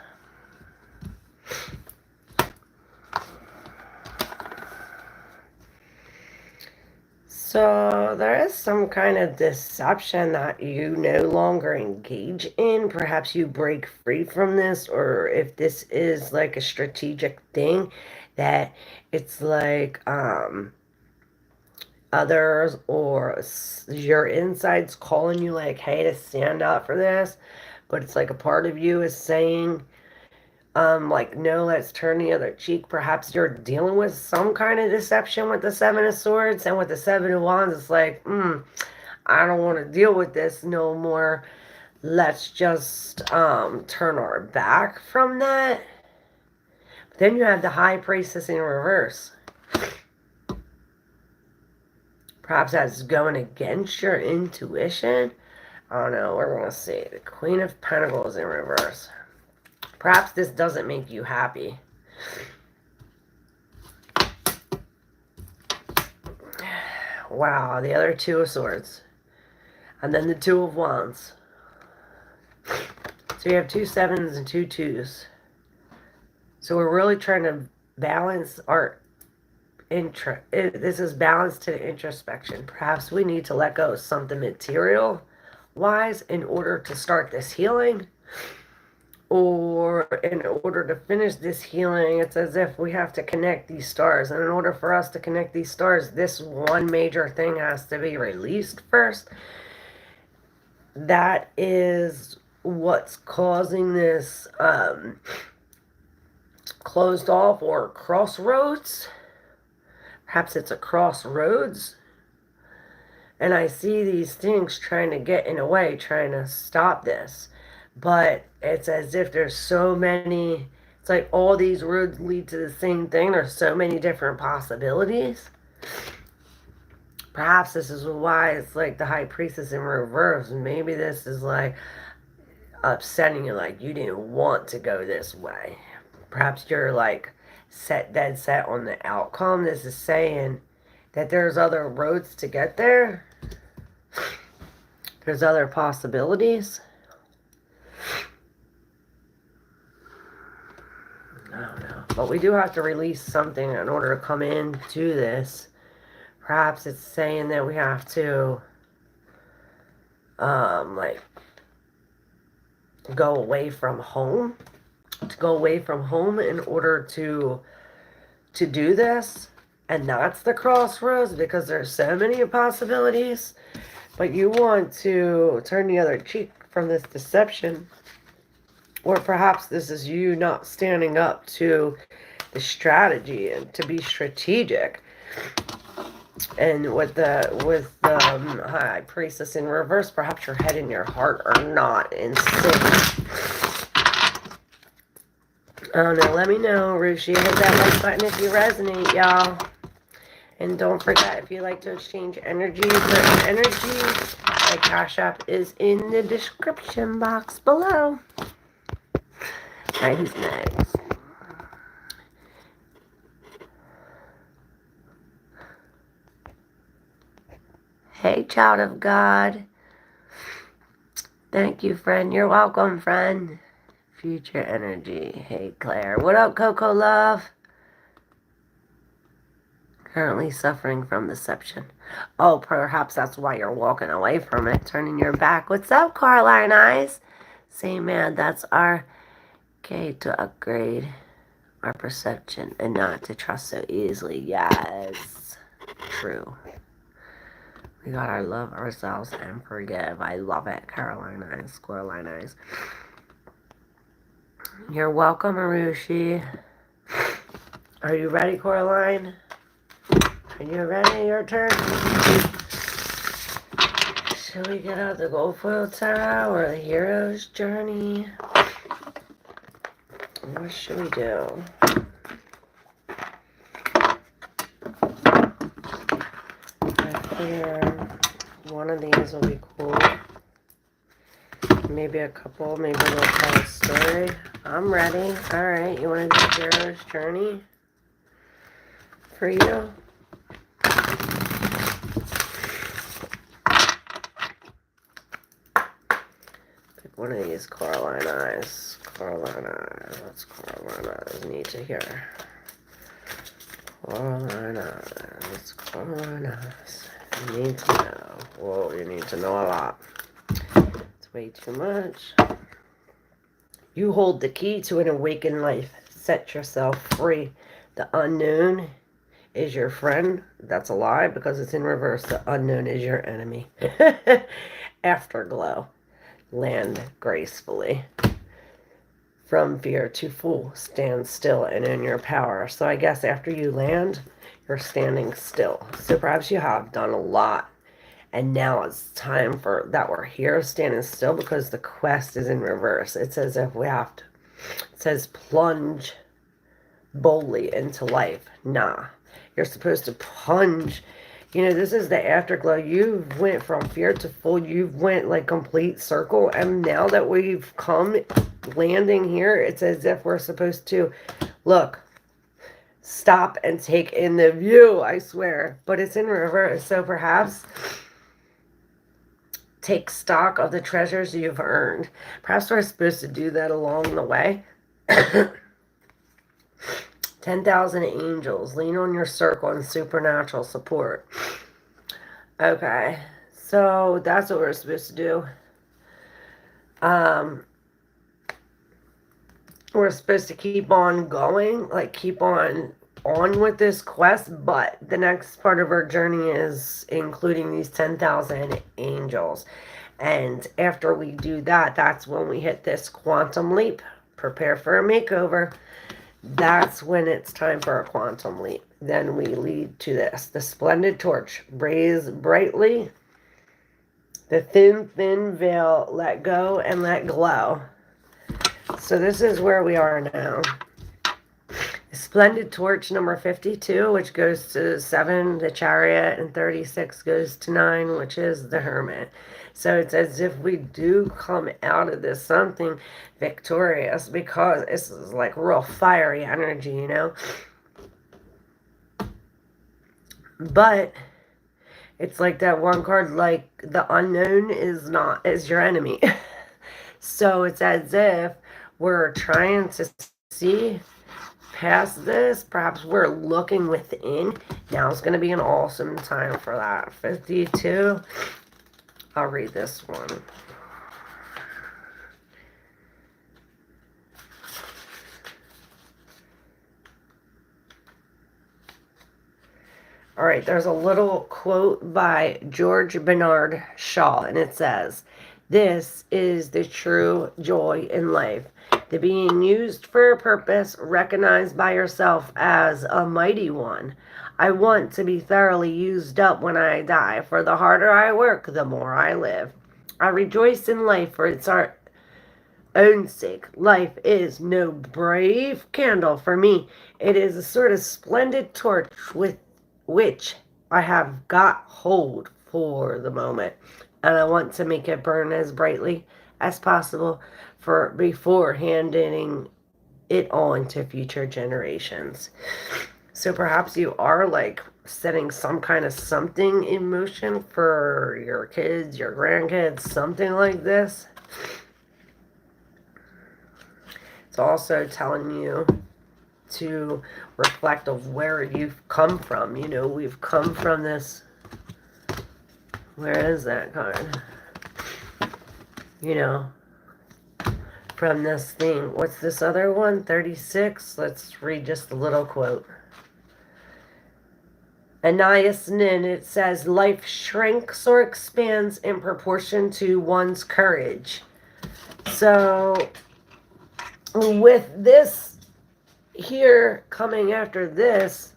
So there is some kind of deception that you no longer engage in. Perhaps you break free from this, or if this is like a strategic thing, that it's like others or your insides calling you like, hey, to stand up for this, but it's like a part of you is saying, like, no, let's turn the other cheek. Perhaps you're dealing with some kind of deception with the Seven of Swords, and with the Seven of Wands, it's like, I don't want to deal with this no more. Let's just turn our back from that. But then you have the High Priestess in reverse. Perhaps that's going against your intuition. I don't know. We're going to see. The Queen of Pentacles in reverse. Perhaps this doesn't make you happy. Wow. The other Two of Swords. And then the Two of Wands. So you have 2 sevens and 2 twos. So we're really trying to balance our this is balanced to the introspection. Perhaps we need to let go of something material wise in order to start this healing. or in order to finish this healing, it's as if we have to connect these stars. And in order for us to connect these stars, this one major thing has to be released first. That is what's causing this closed off or crossroads. Perhaps it's a crossroads. And I see these things trying to get in the way, trying to stop this. But it's as if there's so many, it's like all these roads lead to the same thing. There's so many different possibilities. Perhaps this is why it's like the High Priestess in reverse. Maybe this is like upsetting you, like you didn't want to go this way. Perhaps you're like dead set on the outcome. This is saying that there's other roads to get there. There's other possibilities. I don't know. But we do have to release something in order to come into this. Perhaps it's saying that we have to like go away from home. To go away from home in order to do this. And that's the crossroads, because there's so many possibilities. But you want to turn the other cheek from this deception. Or perhaps this is you not standing up to the strategy and to be strategic. And with the High Priestess in reverse, perhaps your head and your heart are not in sync. I don't know. Let me know, Rushi. Hit that like button if you resonate, y'all. And don't forget, if you like to exchange energy for energy, my Cash App is in the description box below. Alright, who's next? Hey, child of God. Thank you, friend. You're welcome, friend. Future energy. Hey, Claire. What up, Coco Love? Currently suffering from deception. Oh, perhaps that's why you're walking away from it, turning your back. What's up, Caroline Eyes? Say, man, that's our key to upgrade our perception and not to trust so easily. Yes, true. We gotta love ourselves and forgive. I love it, Caroline Eyes, Caroline Eyes. You're welcome, Arushi. Are you ready, Coraline? Are you ready? Your turn. Should we get out the Gold Foil Tarot or the Hero's Journey? What should we do? I figure one of these will be cool. Maybe a couple. Maybe we'll tell a story. I'm ready. Alright, you want to do Hero's Journey for you? One of these Coraline Eyes. Coraline Eyes. What's Coraline Eyes need to hear? Coraline Eyes. What's Coraline Eyes? You need to know. Whoa, you need to know a lot. It's way too much. You hold the key to an awakened life. Set yourself free. The unknown is your friend. That's a lie because it's in reverse. The unknown is your enemy. Afterglow. Land gracefully. From fear to fool, stand still and in your power. So I guess after you land, you're standing still. So perhaps you have done a lot. And now it's time for that we're here standing still because the quest is in reverse. It's as if we have to, it says plunge boldly into life. Nah, you're supposed to plunge. You know, this is the afterglow. You went from fear to full. You went like complete circle. And now that we've come landing here, it's as if we're supposed to look, stop and take in the view, I swear. But it's in reverse. So perhaps take stock of the treasures you've earned. Perhaps we're supposed to do that along the way. 10,000 angels. Lean on your circle and supernatural support. Okay. So that's what we're supposed to do. we're supposed to keep on going, like keep on with this quest, but the next part of our journey is including these 10,000 angels. And after we do that, that's when we hit this quantum leap. Prepare for a makeover. That's when it's time for a quantum leap. Then we lead to this. The splendid torch. Blaze brightly. The thin, thin veil. Let go and let glow. So this is where we are now. Splendid torch number 52, which goes to 7, the chariot, and 36 goes to 9, which is the hermit. So it's as if we do come out of this something victorious, because this is like real fiery energy, you know. But it's like that one card, like the unknown is your enemy. So it's as if we're trying to see past this. Perhaps we're looking within. Now is going to be an awesome time for that. 52. I'll read this one. All right, there's a little quote by George Bernard Shaw, and it says, "This is the true joy in life. The being used for a purpose, recognized by yourself as a mighty one. I want to be thoroughly used up when I die, for the harder I work, the more I live. I rejoice in life for its own sake. Life is no brave candle for me. It is a sort of splendid torch with which I have got hold for the moment, and I want to make it burn as brightly as possible before handing it on to future generations." So perhaps you are like setting some kind of something in motion for your kids, your grandkids, something like this. It's also telling you to reflect of where you've come from. You know, we've come from this. Where is that card? You know, from this thing. What's this other one? 36. Let's read just a little quote. Anais Nin, it says, "Life shrinks or expands in proportion to one's courage." So, with this here coming after this,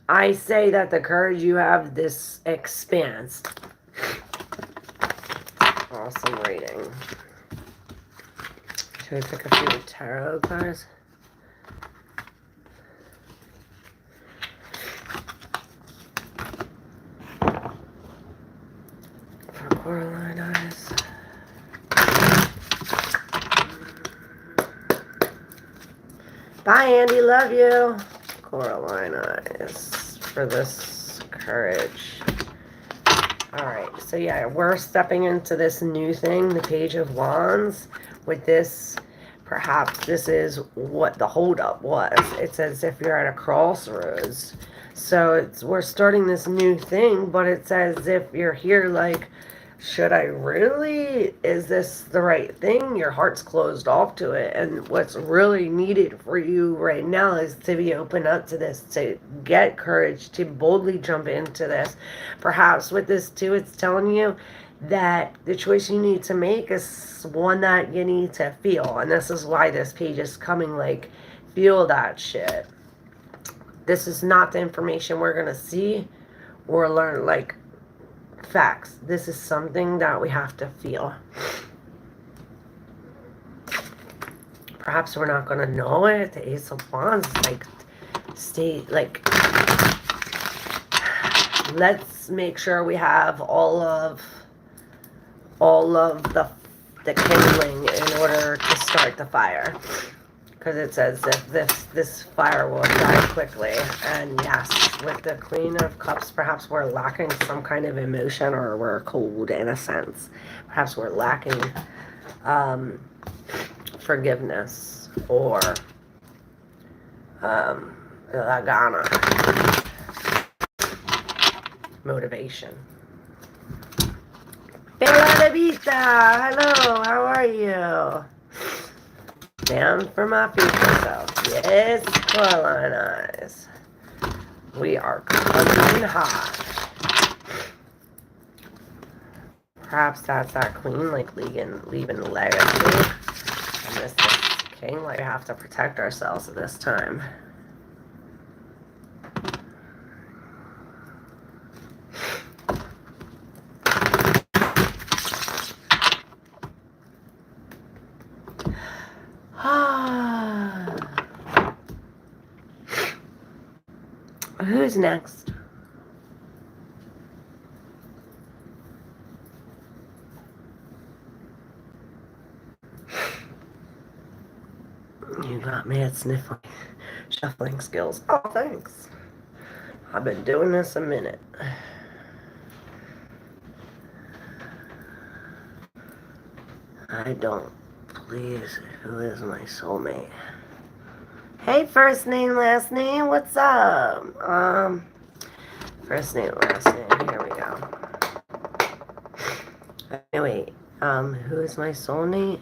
I say that the courage you have, this expands. Awesome reading. Should we pick a few tarot cards? For Coraline eyes. Bye, Andy. Love you. Coraline eyes for this courage. Alright, so yeah, we're stepping into this new thing, the Page of Wands. With this, perhaps this is what the holdup was. It's as if you're at a crossroads. So we're starting this new thing, but it's as if you're here like, should I really? Is this the right thing? Your heart's closed off to it. And what's really needed for you right now is to be open up to this, to get courage, to boldly jump into this. Perhaps with this too, it's telling you that the choice you need to make is one that you need to feel. And this is why this page is coming, like, feel that shit. This is not the information we're going to see or learn, like, facts. This is something that we have to feel. Perhaps we're not going to know it. The Ace of Wands, like, let's make sure we have all of the kindling in order to start the fire. Because it says that this fire will die quickly. And yes, with the Queen of Cups, perhaps we're lacking some kind of emotion, or we're cold in a sense. Perhaps we're lacking forgiveness or lagana, motivation. Bella de Vita, hello, how are you? Down for my future self. Yes, Fallin eyes. We are coming hot. Perhaps that's that queen, like leaving legacy. And this is king, like we have to protect ourselves at this time. Who's next? You got me at sniffling, shuffling skills. Oh, thanks. I've been doing this a minute. I don't. Please, who is my soulmate? Hey, first name, last name, what's up? First name, last name, here we go. Anyway, who is my soulmate?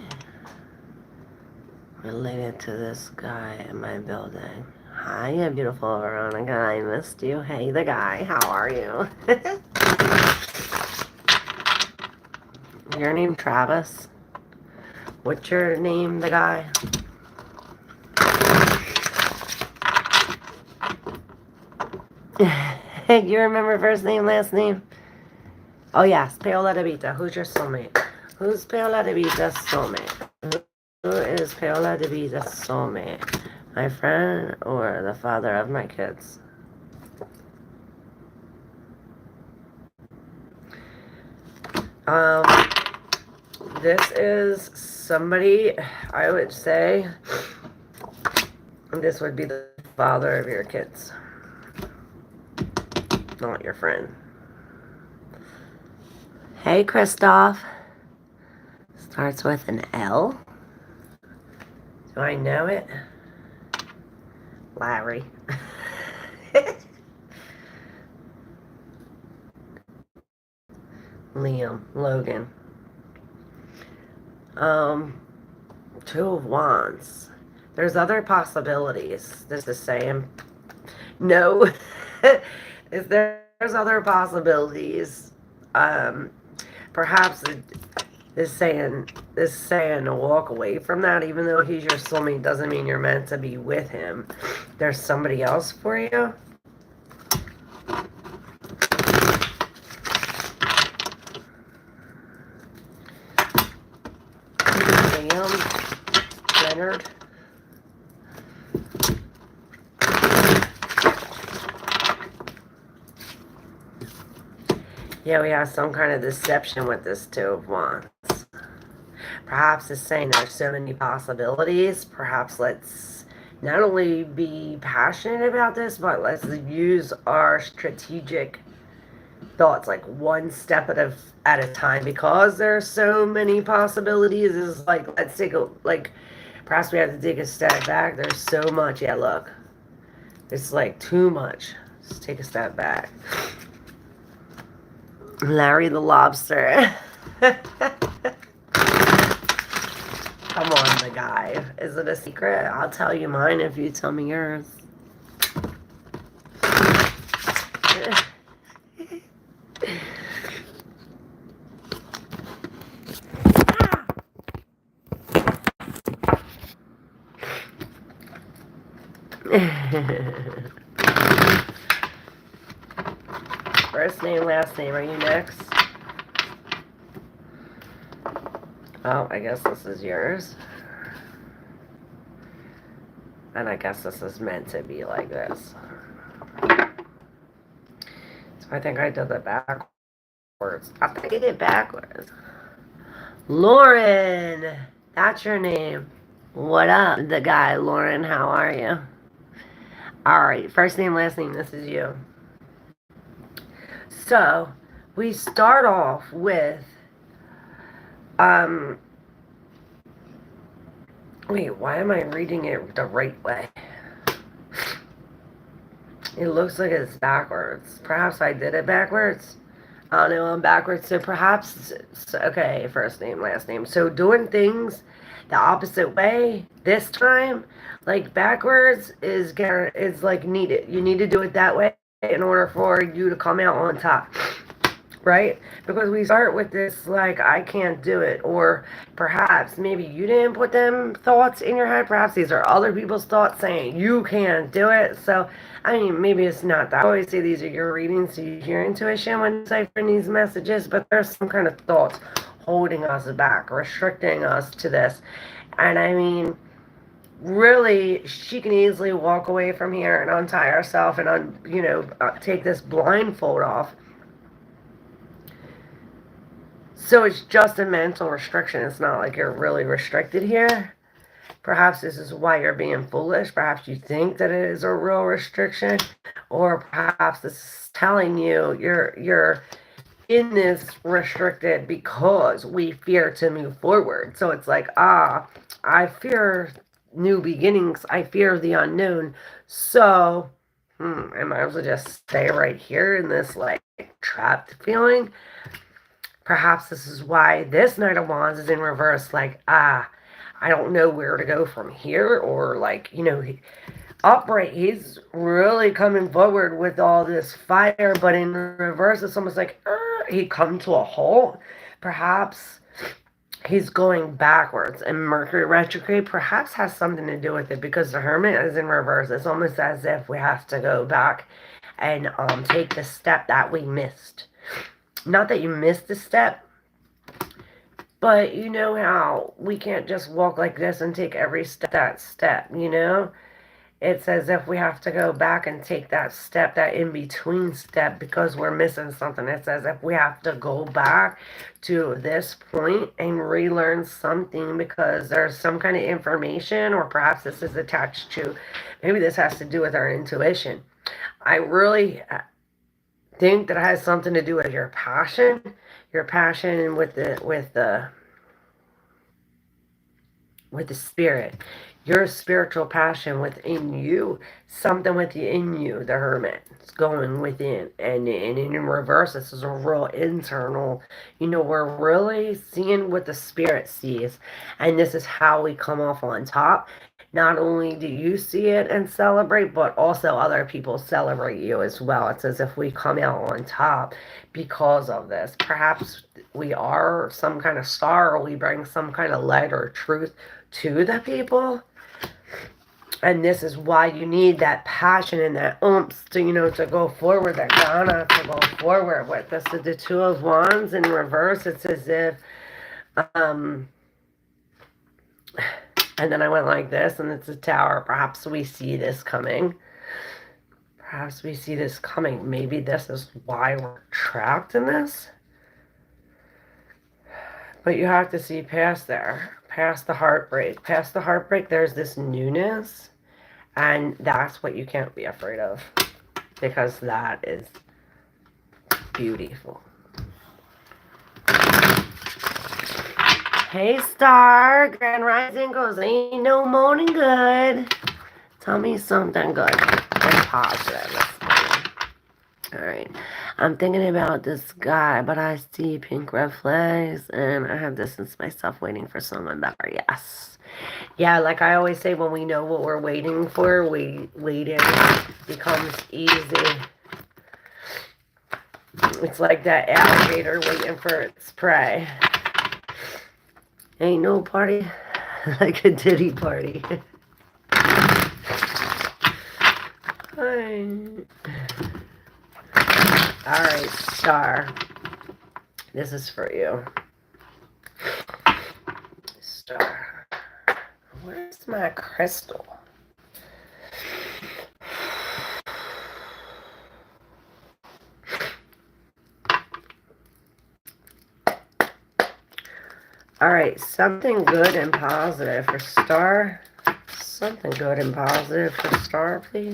Related to this guy in my building. Hi, you beautiful Veronica, I missed you. Hey, the guy, how are you? Your name, Travis? What's your name, the guy? You remember first name, last name? Oh yes, Paola de Vita. Who's your soulmate? Who's Paola de Vita's soulmate? Who is Paola de Vita's soulmate? My friend or the father of my kids? This is somebody, I would say, this would be the father of your kids. Not your friend. Hey, Christoph. Starts with an L. Do I know it? Larry. Liam. Logan. Two of Wands. There's other possibilities. This is saying no. There's other possibilities. Perhaps this saying to walk away from that, even though he's your soulmate, doesn't mean you're meant to be with him. There's somebody else for you. Leonard. Yeah, we have some kind of deception with this Two of Wands. Perhaps it's saying there's so many possibilities. Perhaps let's not only be passionate about this, but let's use our strategic thoughts, like one step at a time, because there are so many possibilities. Is like, let's take a, like, perhaps we have to take a step back. There's so much. Yeah, look, it's like too much. Let's take a step back. Larry the Lobster. Come on, the guy. Is it a secret? I'll tell you mine if you tell me yours. First name, last name. Are you next? Oh, I guess this is yours. And I guess this is meant to be like this. So I think I did it backwards. I think I did it backwards. Lauren! That's your name. What up, the guy? Lauren, how are you? Alright, first name, last name. This is you. So, we start off with, wait, why am I reading it the right way? It looks like it's backwards. Perhaps I did it backwards. I don't know, I'm backwards. So perhaps, okay, first name, last name. So doing things the opposite way this time, like backwards, is like needed. You need to do it that way in order for you to come out on top. Right? Because we start with this, like, I can't do it. Or perhaps maybe you didn't put them thoughts in your head. Perhaps these are other people's thoughts saying you can't do it. So, I mean, maybe it's not that. I always say these are your readings, so you hear intuition when deciphering these messages, but there's some kind of thoughts holding us back, restricting us to this. And I mean, really, she can easily walk away from here and untie herself and, take this blindfold off. So it's just a mental restriction. It's not like you're really restricted here. Perhaps this is why you're being foolish. Perhaps you think that it is a real restriction. Or perhaps this is telling you you're in this restricted because we fear to move forward. So it's like, I fear new beginnings. I fear the unknown. So, I might as well just stay right here in this, like, trapped feeling. Perhaps this is why this Knight of Wands is in reverse, like, I don't know where to go from here, or like, upright, he's really coming forward with all this fire, but in reverse, it's almost like, he come to a halt. Perhaps he's going backwards, and Mercury retrograde perhaps has something to do with it, because the Hermit is in reverse. It's almost as if we have to go back and take the step that we missed. Not that you missed a step, but you know how we can't just walk like this and take every step, It's as if we have to go back and take that step, that in-between step, because we're missing something. It's as if we have to go back to this point and relearn something because there's some kind of information, or perhaps this is attached to, maybe this has to do with our intuition. I really think that it has something to do with your passion with the spirit, your spiritual passion within you, something within you, the Hermit. It's going within, and in reverse, this is a real internal, we're really seeing what the spirit sees, and this is how we come off on top. Not only do you see it and celebrate, but also other people celebrate you as well. It's as if we come out on top because of this. Perhaps we are some kind of star, or we bring some kind of light or truth to the people. And this is why you need that passion and that oomph to, to go forward, that Ghana to go forward with. This is the Two of Wands in reverse. It's as if, and then I went like this, and it's a Tower. Perhaps we see this coming. Maybe this is why we're trapped in this. But you have to see past there. Past the heartbreak. Past the heartbreak, there's this newness. And that's what you can't be afraid of. Because that is beautiful. Hey, Star. Grand Rising goes, ain't no morning good. Tell me something good and positive this morning. Alright. I'm thinking about this guy, but I see pink red flags, and I have distanced myself waiting for someone better. Yes. Yeah, like I always say, when we know what we're waiting for, waiting becomes easy. It's like that alligator waiting for its prey. Ain't no party like a ditty party. Alright, Star. This is for you. Star. Where's my crystal? Alright, something good and positive for Star. Something good and positive for Star, please.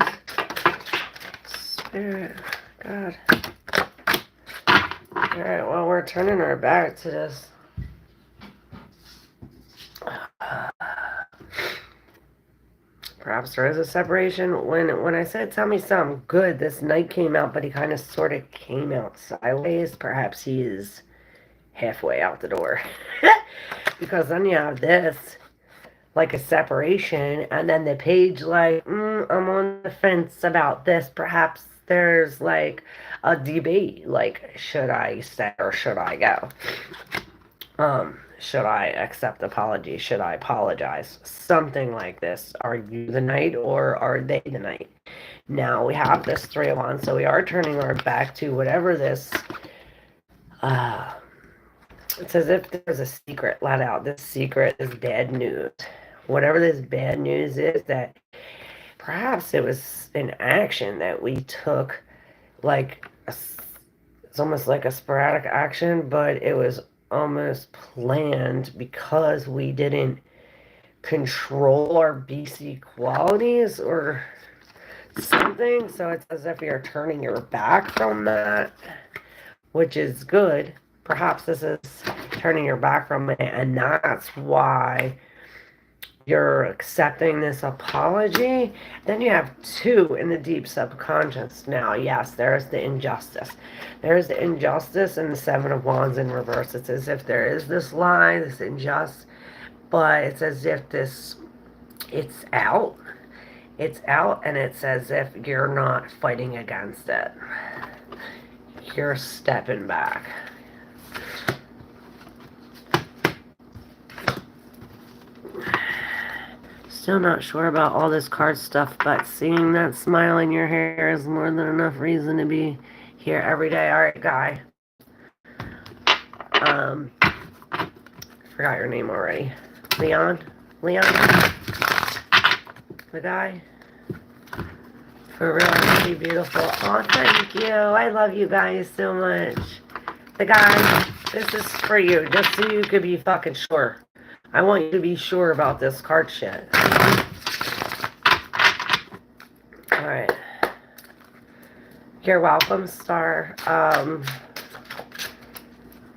Spirit, God. Alright, well, we're turning our back to this. Perhaps there is a separation. When I said tell me something good, this Knight came out, but he kind of sort of came out sideways. Perhaps he is halfway out the door. Because then you have this. like a separation, and then the page like, I'm on the fence about this. Perhaps there's like a debate, like, should I stay or should I go? Should I accept apology? Should I apologize? Something like this. Are you the knight or are they the knight? Now we have this Three of Wands, so we are turning our back to whatever this. It's as if there's a secret let out. This secret is bad news. Whatever this bad news is, that perhaps it was an action that we took, like it's almost like a sporadic action, but it was almost planned because we didn't control our BC qualities or something. So it's as if you're turning your back from that, which is good. Perhaps this is turning your back from it, and that's why you're accepting this apology. Then you have two in the deep subconscious. Now, yes, there's the injustice. There's the injustice and the Seven of Wands in reverse. It's as if there is this lie, this injustice, but it's as if it's out. It's out, and it's as if you're not fighting against it. You're stepping back. Still not sure about all this card stuff, but seeing that smile in your hair is more than enough reason to be here every day. All right, guy. Forgot your name already. Leon? The guy? For real, pretty beautiful. Oh, thank you. I love you guys so much. The guy, this is for you, just so you could be fucking sure. I want you to be sure about this card shit. Alright. You're welcome, Star.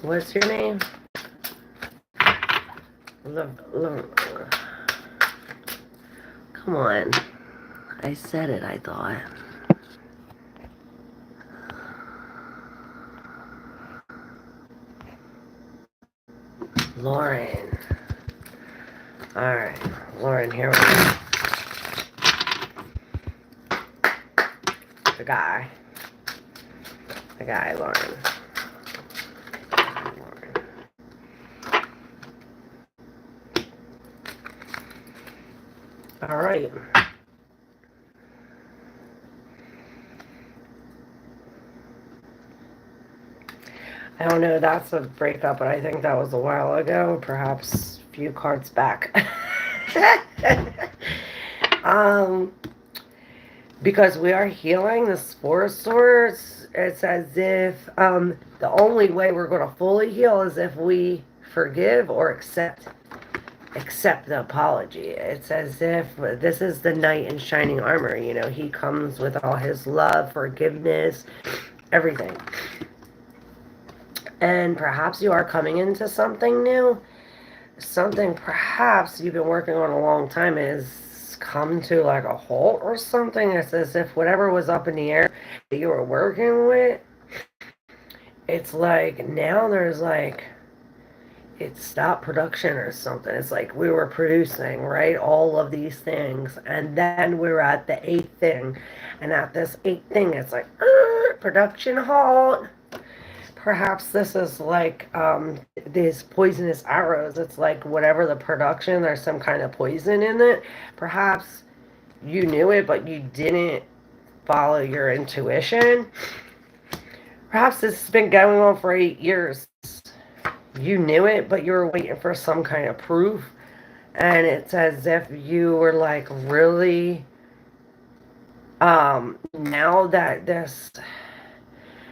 What's your name? Come on. I said it, I thought. Lauren. Alright, Lauren, here we go. The guy, Lauren. Alright. I don't know, that's a breakup, but I think that was a while ago, perhaps a few cards back. Because we are healing the Four of Swords, it's as if the only way we're going to fully heal is if we forgive or accept the apology. It's as if this is the knight in shining armor. You know, he comes with all his love, forgiveness, everything. And perhaps you are coming into something new. Something perhaps you've been working on a long time is come to like a halt or something. It's as if whatever was up in the air that you were working with, it's like now there's like it stopped production or something. It's like we were producing, right, all of these things, and then we were at the eighth thing, and at this eighth thing it's like production halt. Perhaps this is like these poisonous arrows. It's like whatever the production, there's some kind of poison in it. Perhaps you knew it, but you didn't follow your intuition. Perhaps this has been going on for 8 years. You knew it, but you were waiting for some kind of proof. And it's as if you were like really, now that this...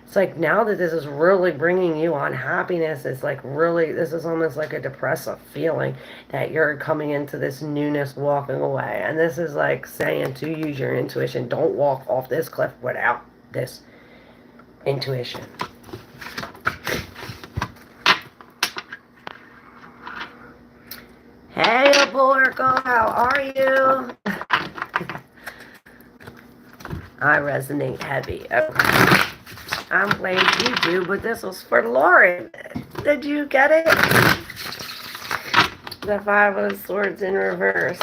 It's like now that this is really bringing you unhappiness, it's like really, this is almost like a depressive feeling that you're coming into this newness, walking away. And this is like saying to use your intuition. Don't walk off this cliff without this intuition. Hey, Aborco, how are you? I resonate heavy. Okay. I'm glad you do, but this was for Lauren. Did you get it? the Five of Swords in reverse.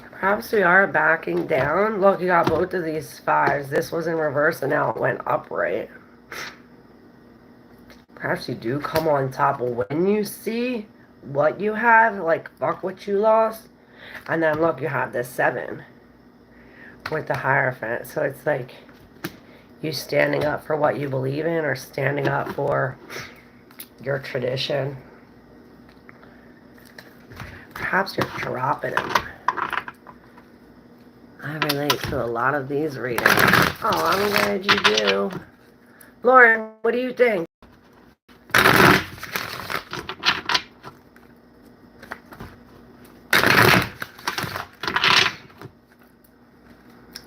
Perhaps we are backing down. Look, you got both of these fives. This was in reverse and now it went upright. Perhaps you do come on top when you see what you have, like fuck what you lost. And then look, you have this 7 with the Hierophant. So it's like you standing up for what you believe in or standing up for your tradition. Perhaps you're dropping them. I relate to a lot of these readings. Oh, I'm glad you do. Lauren, what do you think?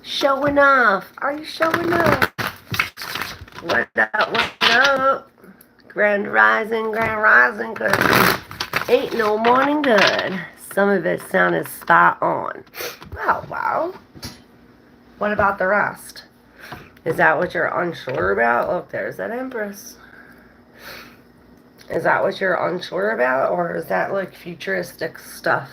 Showing off. Are you showing off? What up, what up? Grand rising, cause ain't no morning good. Some of it sounded spot on. Oh, wow. What about the rest? Is that what you're unsure about? Look, there's that Empress. Is that what you're unsure about? Or is that like futuristic stuff?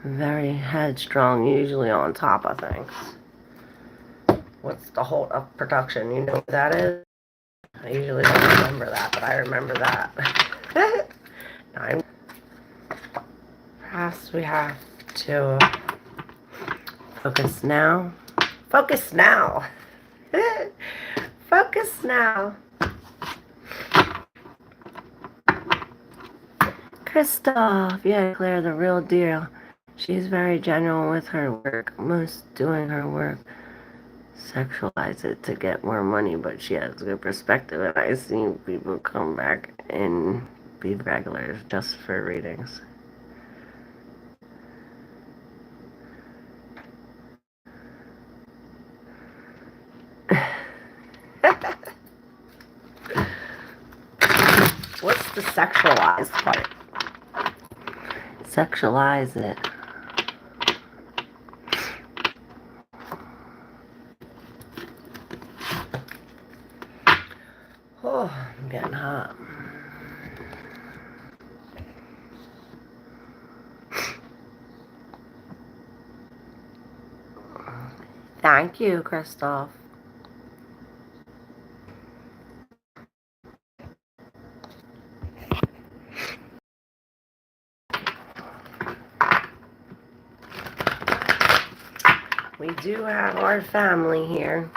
Very headstrong, usually on top of things. What's the hold up production? You know what that is? I usually don't remember that, but I remember that. 9. Perhaps we have to focus now. Focus now. Focus now. Christoph. Yeah, Claire, the real deal. She's very genuine with her work. Most doing her work. Sexualize it to get more money, but she has good perspective. And I've seen people come back and be regulars just for readings. What's the sexualized part? Sexualize it. Oh, I'm getting hot. Thank you, Christoph. We do have our family here.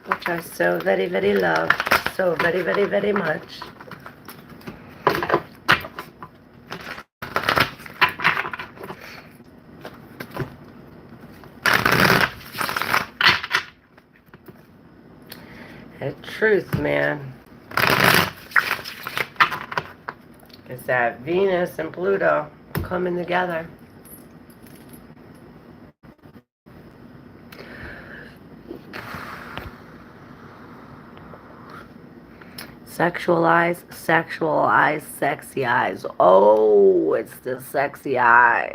Which I so very, very love. So very, very, very much. The truth, man. It's that Venus and Pluto coming together. Sexualize, sexy eyes. Oh, it's the sexy eyes.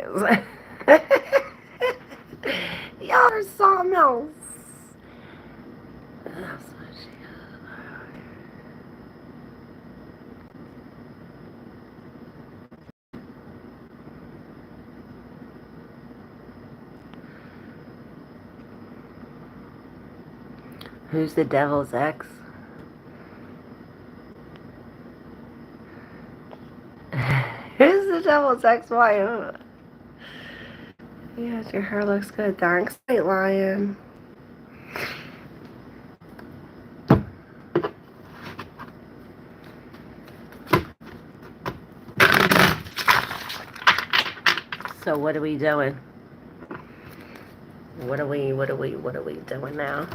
Y'all are something else. That's what she is. Who's the devil's ex? Who's the devil's ex-wife? Yes, your hair looks good. Thanks, White Lion. So what are we doing? What are we doing now?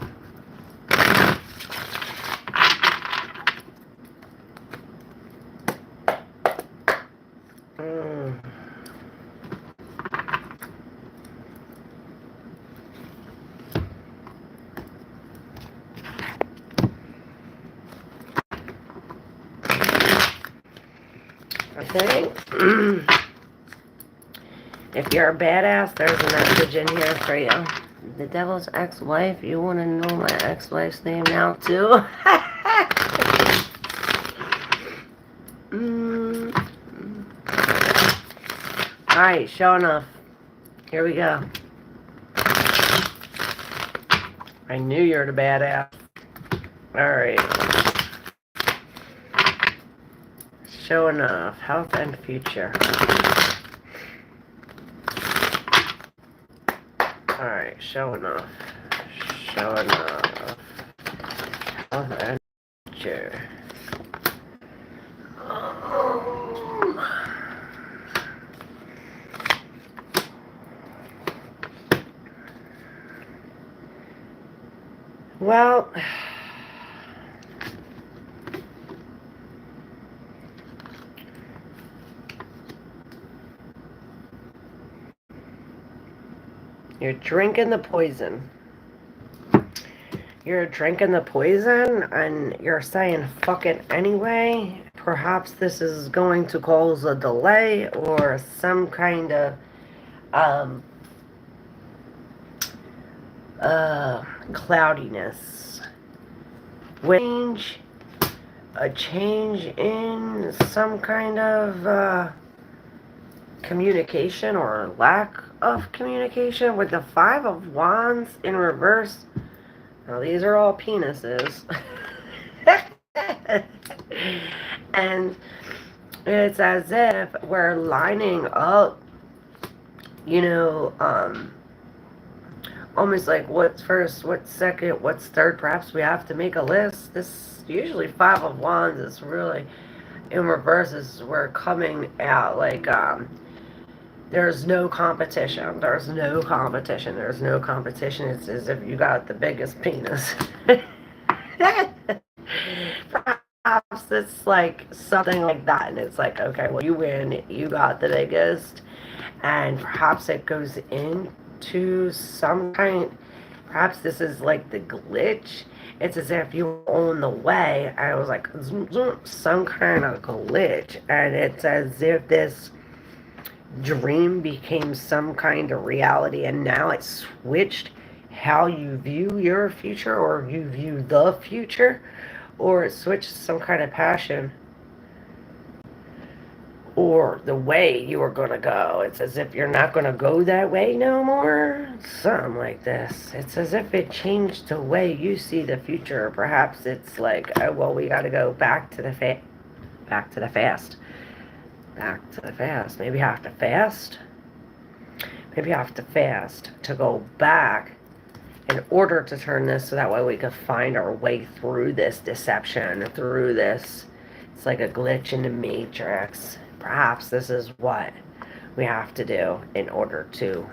Okay. If you're a badass, there's a message in here for you. The devil's ex-wife? You want to know my ex-wife's name now, too? Alright, show enough. Here we go. I knew you were the badass. Alright. Show enough. Health and future. Alright, show enough. Show enough. Health and future. Well, you're drinking the poison. You're drinking the poison and you're saying fuck it anyway. Perhaps this is going to cause a delay or some kind of cloudiness. A change in some kind of communication or lack of communication with the Five of Wands in reverse. Now these are all penises. And it's as if we're lining up, you know, almost like what's first, what's second, what's third. Perhaps we have to make a list. This usually Five of Wands is really in reverse. Is we're coming out like there's no competition. There's no competition. There's no competition. It's as if you got the biggest penis. Perhaps it's like something like that, and it's like, okay, well, you win. You got the biggest, and perhaps it goes into some kind. Perhaps this is like the glitch. It's as if you were on the way. I was like, zoom, zoom, some kind of glitch, and it's as if this dream became some kind of reality, and now it switched how you view your future, or you view the future, or it switched some kind of passion or the way you were going to go. It's as if you're not going to go that way no more. Something like this. It's as if it changed the way you see the future. Perhaps it's like, oh, well, we got to go back to the fast. Back to the fast. Maybe I have to fast. Maybe I have to fast to go back in order to turn this, so that way we could find our way through this deception, through this. It's like a glitch in the matrix. Perhaps this is what we have to do in order to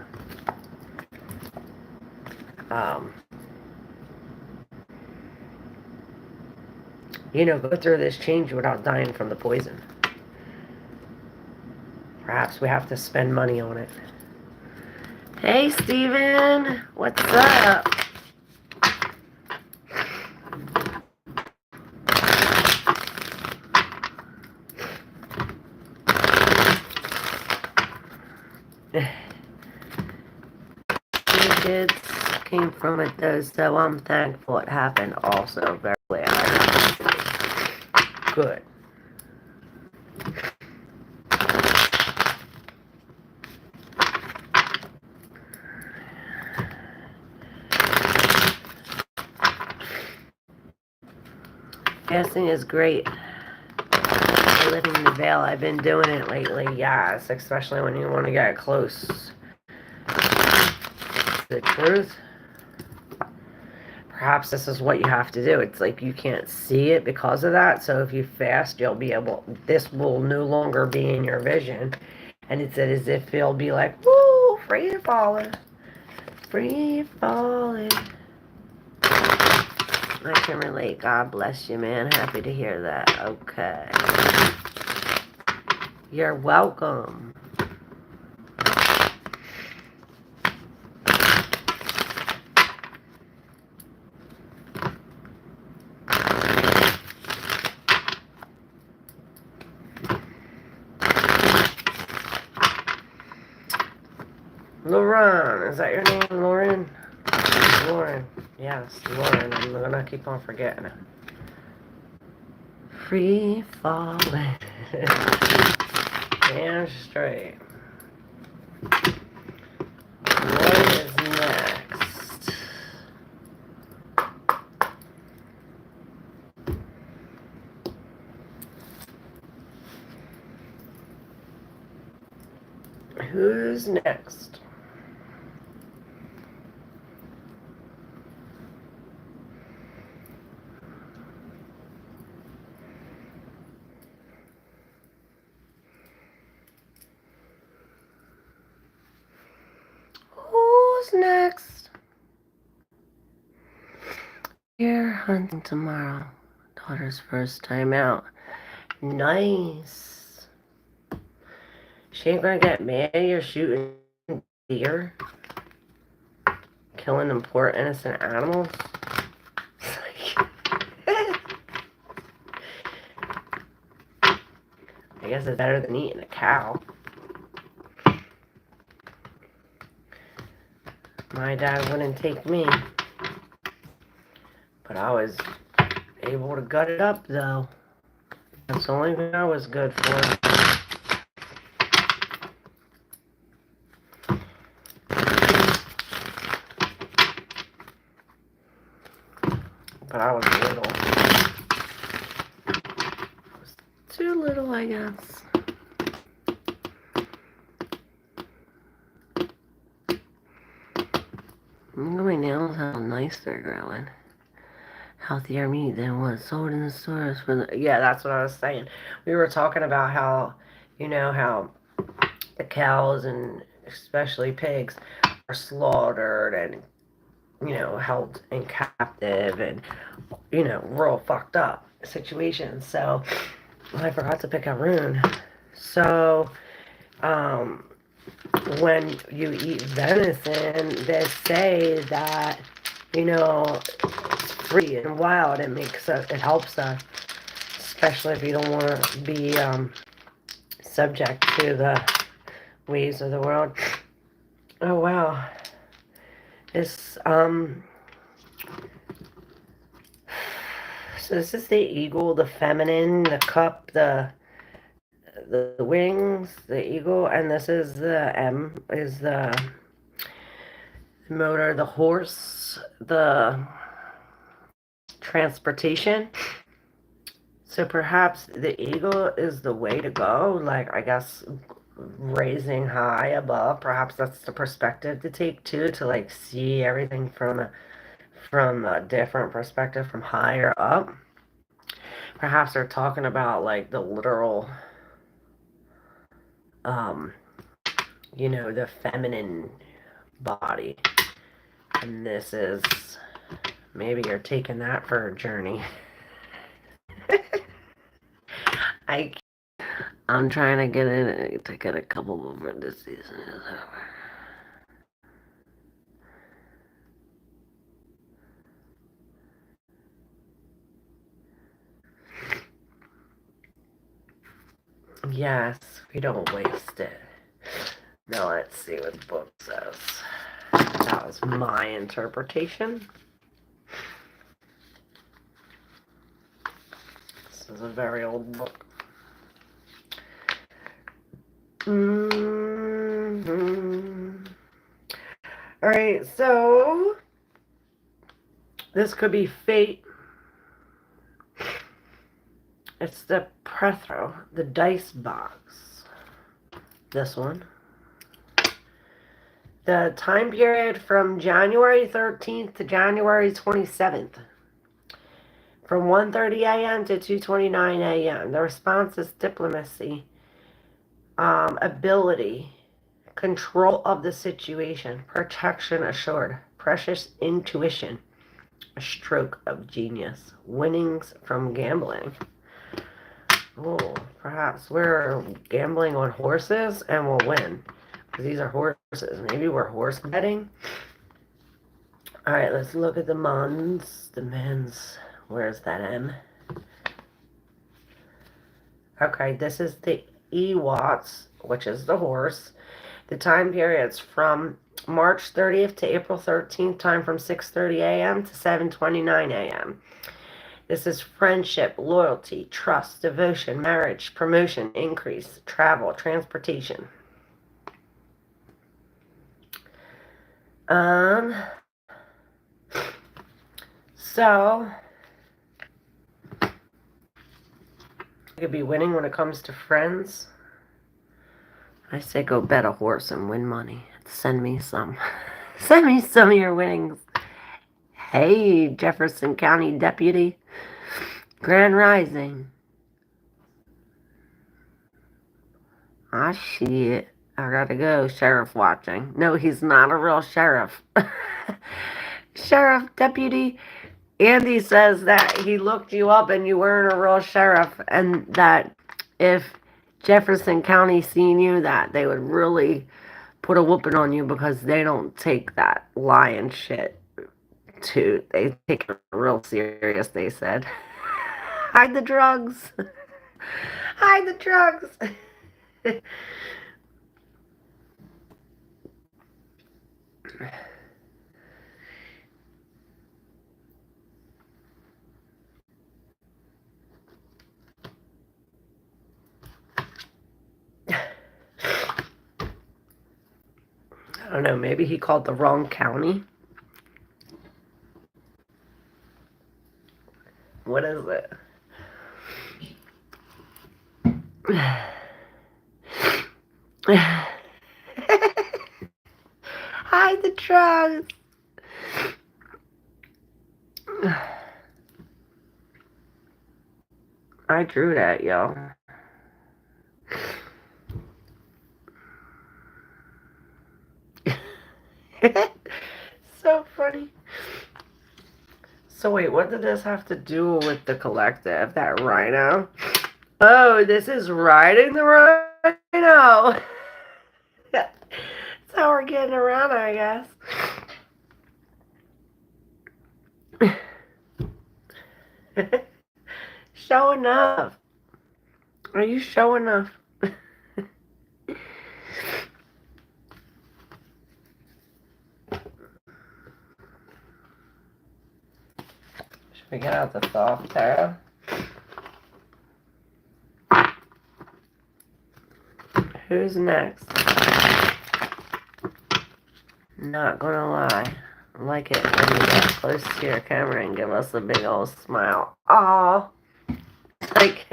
you know, go through this change without dying from the poison. Perhaps we have to spend money on it. Hey, Steven, what's up? Kids came from it though, so I'm thankful it happened also. Very well. Good. Fasting is great. Living the veil. I've been doing it lately, yes, especially when you want to get close to the truth. Perhaps this is what you have to do. It's like you can't see it because of that. So if you fast, you'll be able, this will no longer be in your vision. And it's as if it'll be like, woo, free falling. Free falling. I can relate. God bless you, man. Happy to hear that. Okay. You're welcome. Lauren, is that your name, Lauren? Yes, Lauren. I'm gonna keep on forgetting it. Free falling. Damn straight. What is next? Who's next? Who's next? Here hunting tomorrow. Daughter's first time out. Nice. She ain't gonna get mad you're shooting deer. Killing them poor innocent animals. I guess it's better than eating a cow. My dad wouldn't take me. But I was able to gut it up, though. That's the only thing I was good for. But I was little. I was too little, I guess. Look at my nails, how nice they're growing. Healthier meat than what's sold in the stores for the... Yeah, that's what I was saying. We were talking about how, how the cows and especially pigs are slaughtered and, held in captive and, real fucked up situations. So, I forgot to pick a rune. So, when you eat venison, they say that, it's free and wild. It helps us, especially if you don't want to be subject to the ways of the world. Oh wow, it's so this is the eagle, the feminine, the cup, the wings, the eagle, and this is the M, is the motor, the horse, the transportation. So perhaps the eagle is the way to go, like I guess raising high above. Perhaps that's the perspective to take too, to like see everything from a different perspective, from higher up. Perhaps they're talking about like the literal the feminine body. And this is, maybe you're taking that for a journey. I'm trying to get a couple more this season is over. Yes, we don't waste it. Now let's see what the book says. That was my interpretation. This is a very old book. Alright, so this could be fate. It's the Prethro, the dice box. This one. The time period from January 13th to January 27th. From 1:30 a.m. to 2:29 a.m. The response is diplomacy, ability, control of the situation, protection assured, precious intuition, a stroke of genius, winnings from gambling. Oh, perhaps we're gambling on horses and we'll win. Because these are horses. Maybe we're horse betting. Alright, let's look at the mons. The men's. Where's that M? Okay, this is the Ewats, which is the horse. The time period's from March 30th to April 13th, time from 6:30 a.m. to 7:29 a.m. This is friendship, loyalty, trust, devotion, marriage, promotion, increase, travel, transportation. So you could be winning when it comes to friends. I say go bet a horse and win money. Send me some. Send me some of your winnings. Hey, Jefferson County Deputy. Grand Rising. Ah, shit. I gotta go. Sheriff watching. No, he's not a real sheriff. Sheriff Deputy Andy says that he looked you up and you weren't a real sheriff, and that if Jefferson County seen you, that they would really put a whooping on you because they don't take that lying shit they take it real serious, they said. Hide the drugs. Hide the drugs. I don't know, maybe he called the wrong county. What is it? Hide the drugs. I drew that, y'all. So funny. So wait, what did this have to do with the collective? That rhino? Oh, this is riding the rhino. That's how we're getting around, I guess. Showing off. Are you showing off? Should we get out the soft tarot? Who's next? Not gonna lie. I like it when you get close to your camera and give us a big old smile. Aww. Like,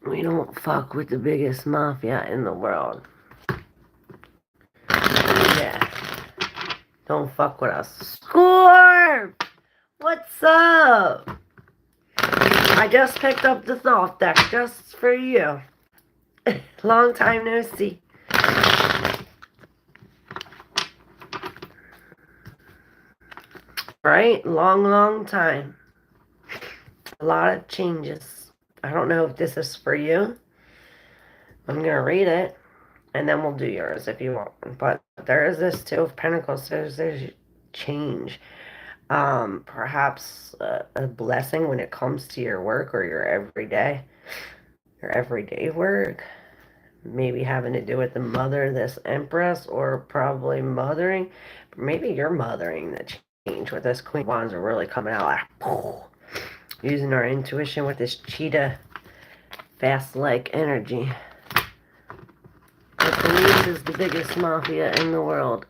we don't fuck with the biggest mafia in the world. Yeah. Don't fuck with us. Score! What's up? I just picked up the soft deck just for you. Long time no see. Right? Long time. A lot of changes. I don't know if this is for you. I'm going to read it, and then we'll do yours if you want. But there is this Two of Pentacles. There's change. Perhaps a blessing when it comes to your work or your everyday work. Maybe having to do with the mother, this Empress, or probably mothering. Maybe you're mothering the change with this Queen of Wands are really coming out like using our intuition with this cheetah fast-like energy. I believe is the biggest mafia in the world.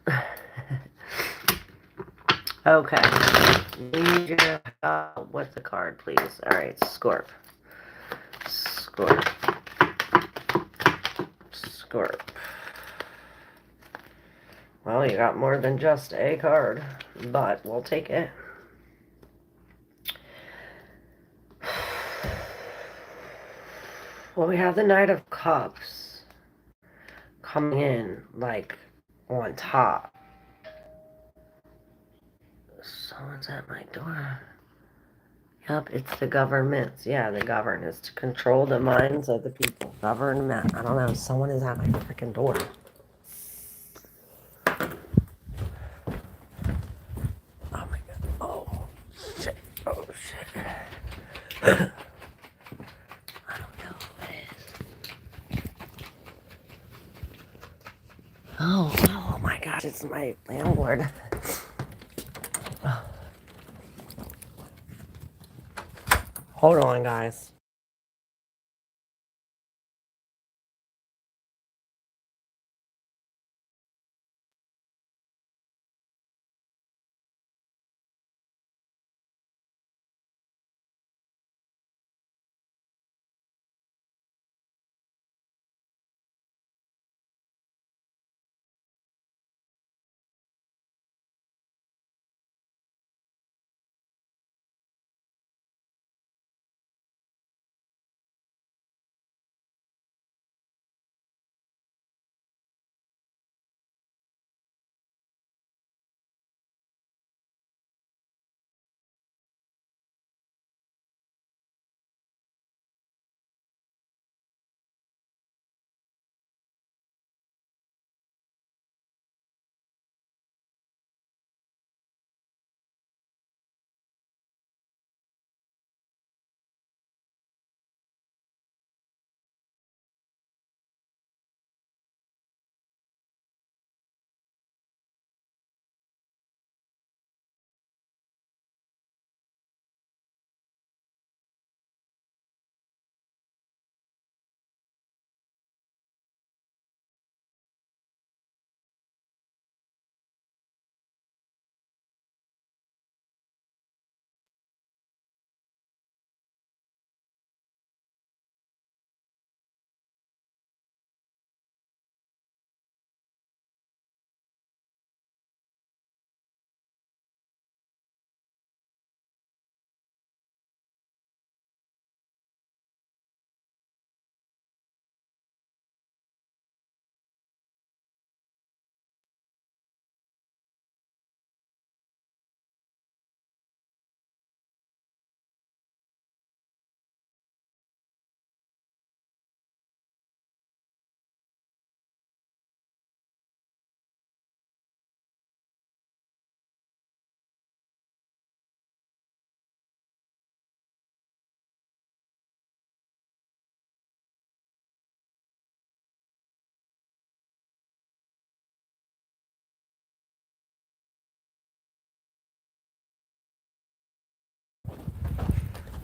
Okay. Need your help with the card, please. Alright, Scorp. Well, you got more than just a card, but we'll take it. Well, we have the Knight of Cups coming in, like, on top. Someone's at my door. Yup, it's the governments. Yeah, the government is to control the minds of the people. Government. I don't know. Someone is at my freaking door. Oh my god. Oh shit. Oh shit. I don't know who it is. is my landlord. Hold on, guys.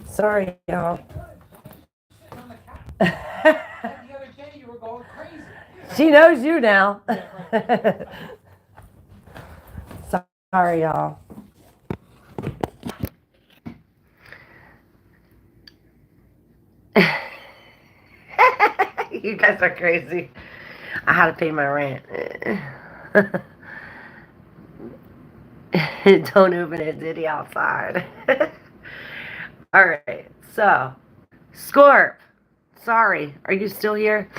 Sorry, y'all. The other day you were going crazy. She knows you now. Sorry, y'all. You guys are crazy. I had to pay my rent. Don't open a ditty outside. Alright, so Scorp. Sorry, are you still here?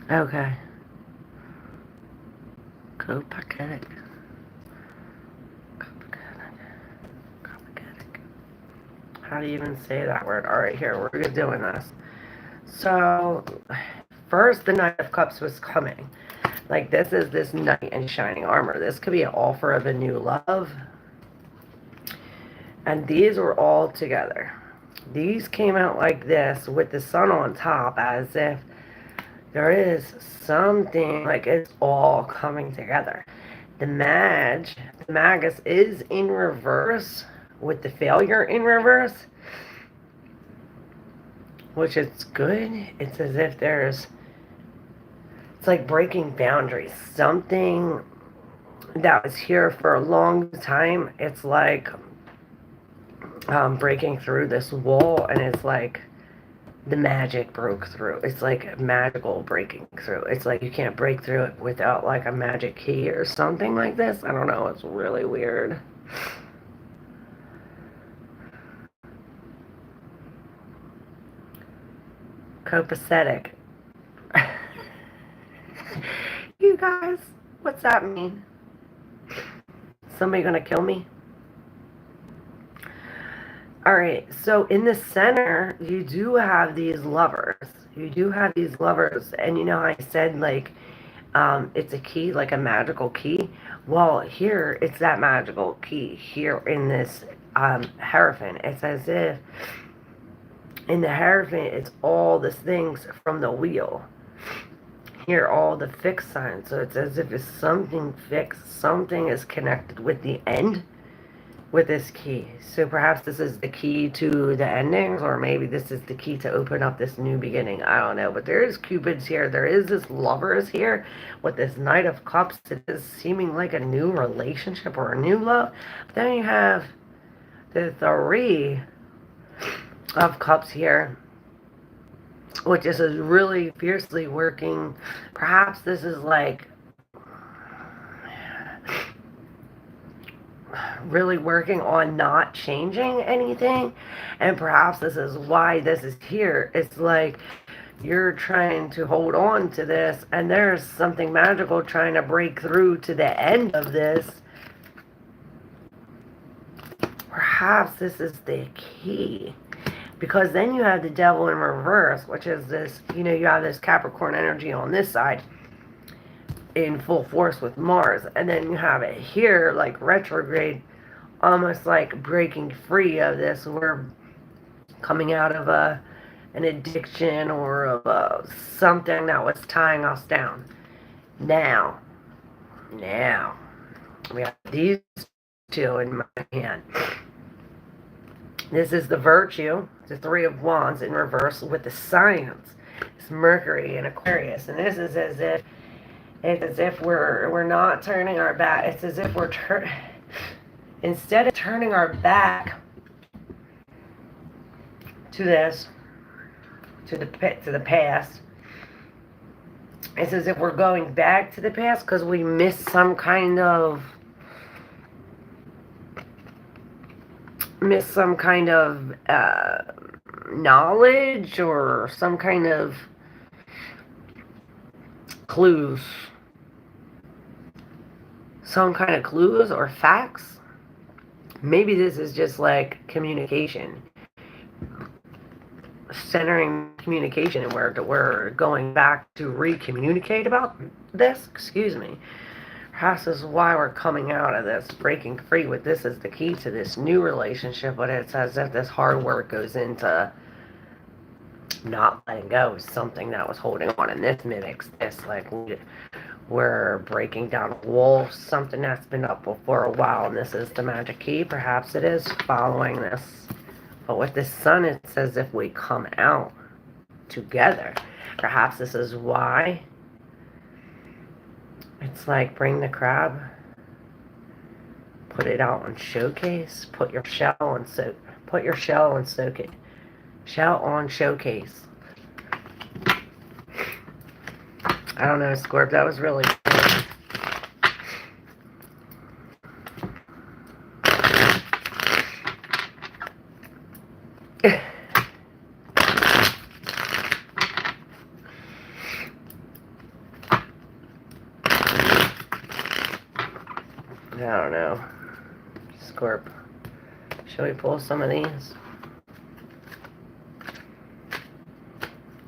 Okay. Copacetic. How do you even say that word? Alright, here, we're doing this. So, first, the Knight of Cups was coming. Like, this is this knight in shining armor. This could be an offer of a new love. And these were all together. These came out like this with the sun on top, as if there is something, like it's all coming together. The Magus is in reverse with the failure in reverse, which is good. It's as if it's like breaking boundaries. Something that was here for a long time, it's like breaking through this wall, and it's like the magic broke through. It's like magical breaking through. It's like you can't break through it without like a magic key or something like this. I don't know. It's really weird. Copacetic. You guys, what's that mean? Somebody gonna kill me? Alright, so in the center, you do have these lovers. You do have these lovers, and you know how I said, like, it's a key, like a magical key? Well, here, it's that magical key here in this Hierophant. It's as if in the Hierophant, it's all the things from the wheel. Here, all the fixed signs. So it's as if it's something fixed, something is connected with the end with this key. So perhaps this is the key to the endings, or maybe this is the key to open up this new beginning. I don't know, but there is Cupid's here. There is this Lovers here with this Knight of Cups. It is seeming like a new relationship or a new love. But then you have the Three of Cups here, which is really fiercely working. Perhaps this is like really working on not changing anything, and perhaps this is why this is here. It's like you're trying to hold on to this, and there's something magical trying to break through to the end of this. Perhaps this is the key, because then you have the Devil in reverse, which is this, you know, you have this Capricorn energy on this side in full force with Mars, and then you have it here like retrograde, almost like breaking free of this. We're coming out of an addiction or of something that was tying us down. Now we have these two in my hand. This is the Virtue, the Three of Wands in reverse with the Science. It's Mercury in Aquarius, and this is as if it's as if we're not turning our back. It's as if we're instead of turning our back to this, to the past. It's as if we're going back to the past because we missed some kind of knowledge or some kind of clues. Some kind of clues or facts. Maybe this is just like communication. Centering communication, and we're going back to re-communicate about this. Excuse me. Perhaps this is why we're coming out of this, breaking free with this as the key to this new relationship, but it's as if this hard work goes into not letting go of something that was holding on, and this mimics this, like we're breaking down a wall, something that's been up for a while, and this is the magic key. Perhaps it is following this. But with the Sun, it's as if we come out together. Perhaps this is why it's like bring the crab, put it out on showcase, put your shell and soak it. Shell on showcase. I don't know, Scorp, that was really good. I don't know. Scorp. Shall we pull some of these?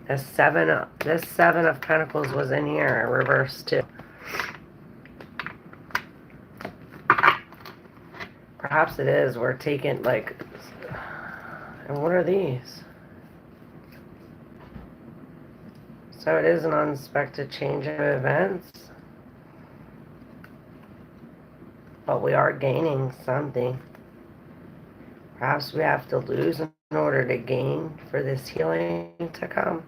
This seven of Pentacles was in here, reversed too. Perhaps it is. We're taking like, and what are these? So it is an unexpected change of events. But we are gaining something. Perhaps we have to lose in order to gain for this healing to come.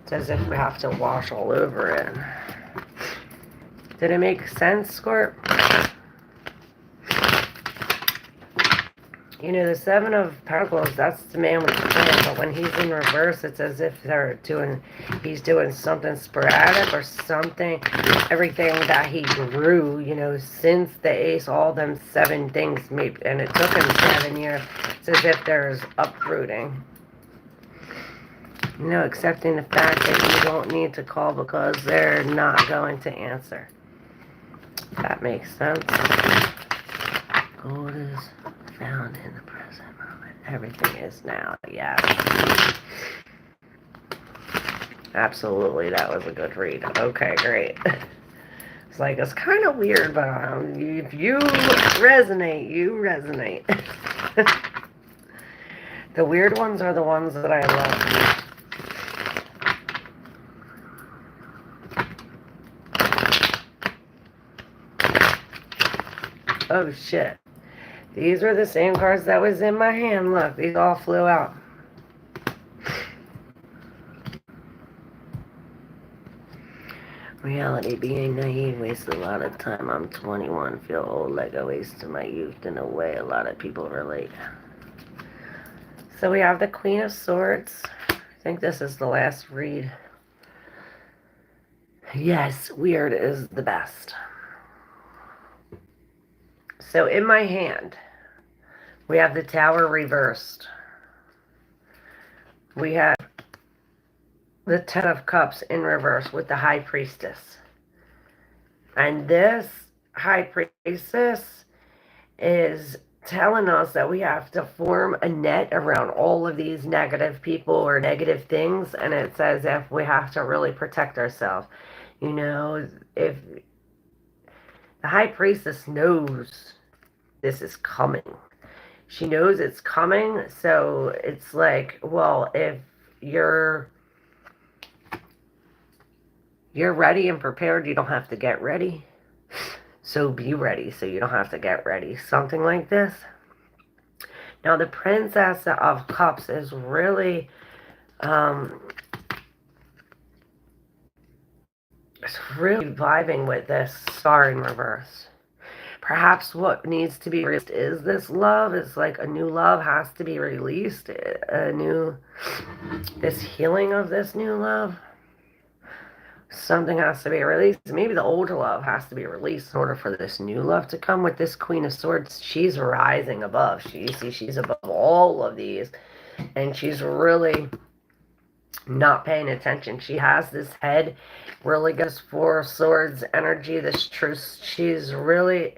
It's as if we have to wash all over it. Did it make sense, Scorp? You know, the Seven of Pentacles, that's the man with the plan, but when he's in reverse, it's as if he's doing something sporadic or something, everything that he grew, you know, since the Ace, all them 7 things, maybe, and it took him 7 years. It's as if there's uprooting. You know, accepting the fact that you don't need to call because they're not going to answer. That makes sense. Gold is found in the present moment. Everything is now. Yeah. Absolutely, that was a good read. Okay, great. It's like, it's kind of weird, but if you resonate, you resonate. The weird ones are the ones that I love. Oh shit. These were the same cards that was in my hand. Look, these all flew out. Reality, being naive, wasted a lot of time. I'm 21, feel old like I wasted my youth in a way a lot of people relate. So we have the Queen of Swords. I think this is the last read. Yes, weird is the best. So in my hand, we have the Tower reversed. We have the Ten of Cups in reverse with the High Priestess. And this High Priestess is telling us that we have to form a net around all of these negative people or negative things. And it says if we have to really protect ourselves. You know, if the High Priestess knows this is coming. She knows it's coming, so it's like, well, if you're ready and prepared, you don't have to get ready. So be ready, so you don't have to get ready. Something like this. Now, the Princess of Cups is really, it's really vibing with this Star in reverse. Perhaps what needs to be released is this love. It's like a new love has to be released. This healing of this new love. Something has to be released. Maybe the old love has to be released in order for this new love to come. With this Queen of Swords, she's rising above. She's above all of these. And she's really not paying attention. She has this head, really goes for swords energy, this truth. She's really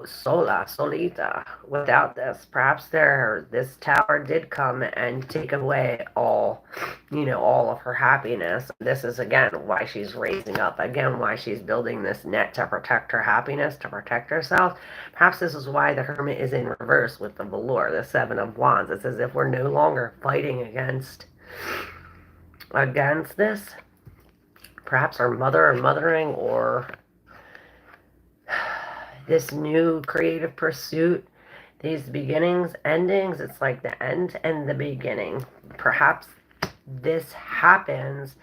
solita. Without this, perhaps this tower did come and take away all of her happiness. This is again why she's raising up, again why she's building this net to protect her happiness, to protect herself. Perhaps this is why the Hermit is in reverse with the velour, the Seven of Wands. It's as if we're no longer fighting against this. Perhaps our mother or mothering, or this new creative pursuit, these beginnings, endings. It's like the end and the beginning. Perhaps this happens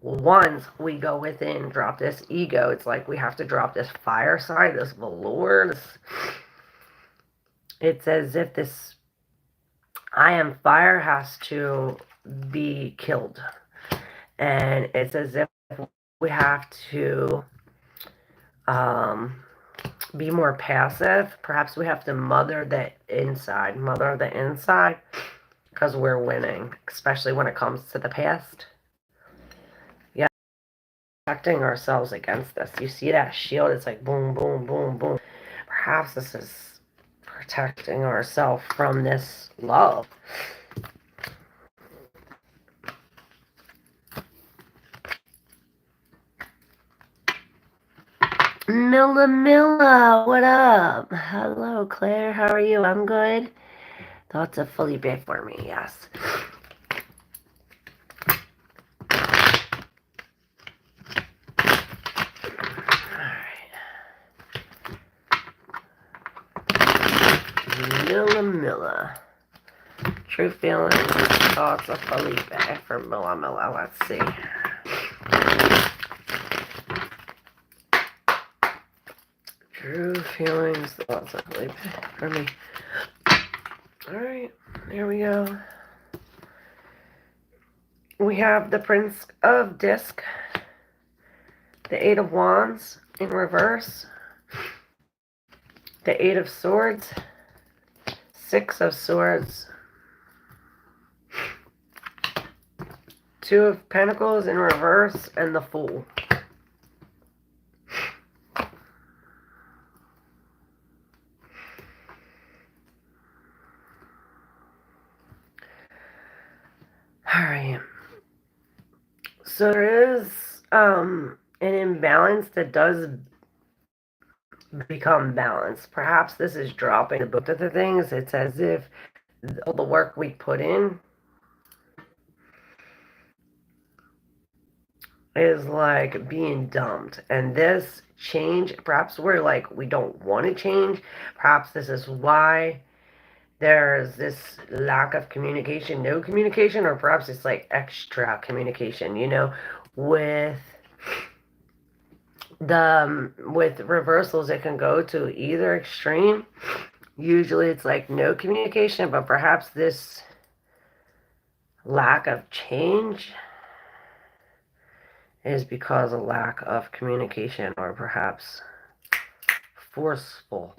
once we go within, drop this ego. It's like we have to drop this fire side, this velour. It's as if this I am fire has to be killed. And it's as if we have to be more passive. Perhaps we have to mother the inside, because we're winning, especially when it comes to the past. Yeah, protecting ourselves against this. You see that shield? It's like boom, boom, boom, boom. Perhaps this is protecting ourselves from this love. Milla, what up? Hello, Claire. How are you? I'm good. Thoughts of Felipe for me, yes. Alright. Milla. True feelings, thoughts of Felipe for Milla. Let's see. True feelings, thoughts of Felipe for me. Alright, here we go. We have the Prince of Disc, the Eight of Wands in reverse, the Eight of Swords, Six of Swords, Two of Pentacles in reverse, and the Fool. Alright. So there is an imbalance that does become balanced. Perhaps this is dropping both of the things. It's as if all the work we put in is like being dumped. And this change, perhaps we're like, we don't want to change. Perhaps this is why there's this lack of communication, no communication, or perhaps it's like extra communication, you know, with with reversals. It can go to either extreme. Usually it's like no communication, but perhaps this lack of change is because of lack of communication, or perhaps forceful.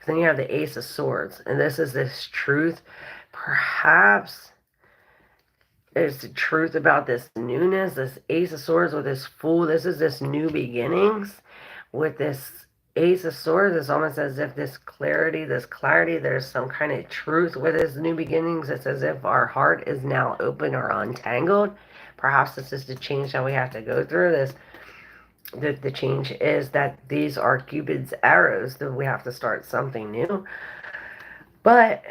Then you have the Ace of Swords, and this is this truth. Perhaps there's the truth about this newness, this Ace of Swords with this Fool. This is this new beginnings. With this Ace of Swords, it's almost as if this clarity, there's some kind of truth with this new beginnings. It's as if our heart is now open or untangled. Perhaps this is the change that we have to go through. The change is that these are Cupid's arrows, that we have to start something new. But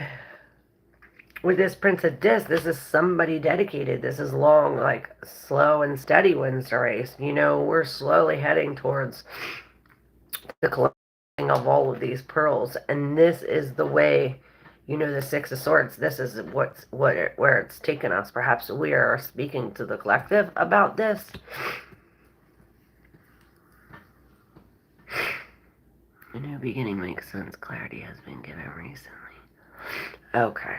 with this Prince of Discs, this is somebody dedicated. This is long, like slow and steady wins the race. You know, we're slowly heading towards the collecting of all of these pearls, and this is the way. You know, the Six of Swords, this is where it's taken us. Perhaps we are speaking to the collective about this. A new beginning makes sense. Clarity has been given recently. Okay.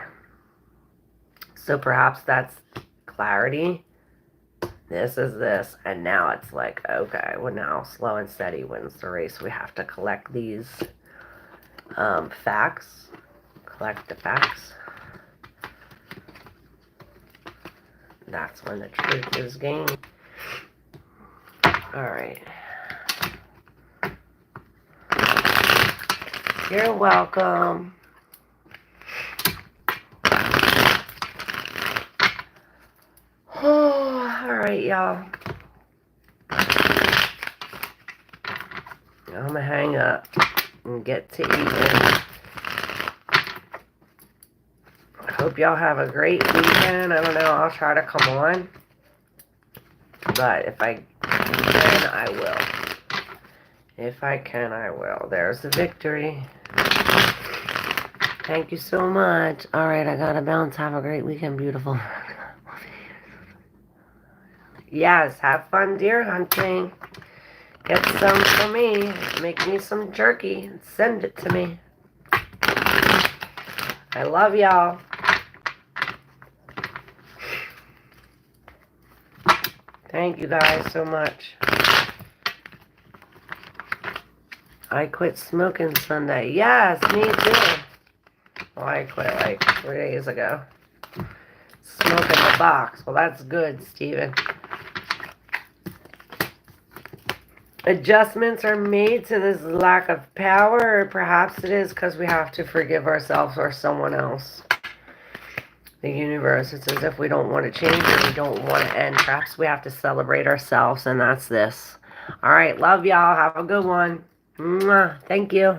So perhaps that's clarity. This is this. And now it's like, okay, well now slow and steady wins the race. We have to collect these facts. Collect the facts. That's when the truth is gained. Alright. You're welcome. Oh, alright, y'all. I'm gonna hang up and get to eating. Hope y'all have a great weekend. I don't know, I'll try to come on. But if I can, I will. If I can, I will. There's the victory. Thank you so much. Alright, I gotta bounce. Have a great weekend, beautiful. Yes, have fun deer hunting. Get some for me. Make me some jerky. Send it to me. I love y'all. Thank you guys so much. I quit smoking Sunday. Yes, me too. Well, I quit like 3 days ago. Smoking the box. Well, that's good, Steven. Adjustments are made to this lack of power, or perhaps it is because we have to forgive ourselves or someone else. The universe, it's as if we don't want to change it, we don't want to end. Perhaps we have to celebrate ourselves, and that's this. Alright, love y'all. Have a good one. Mwah. Thank you.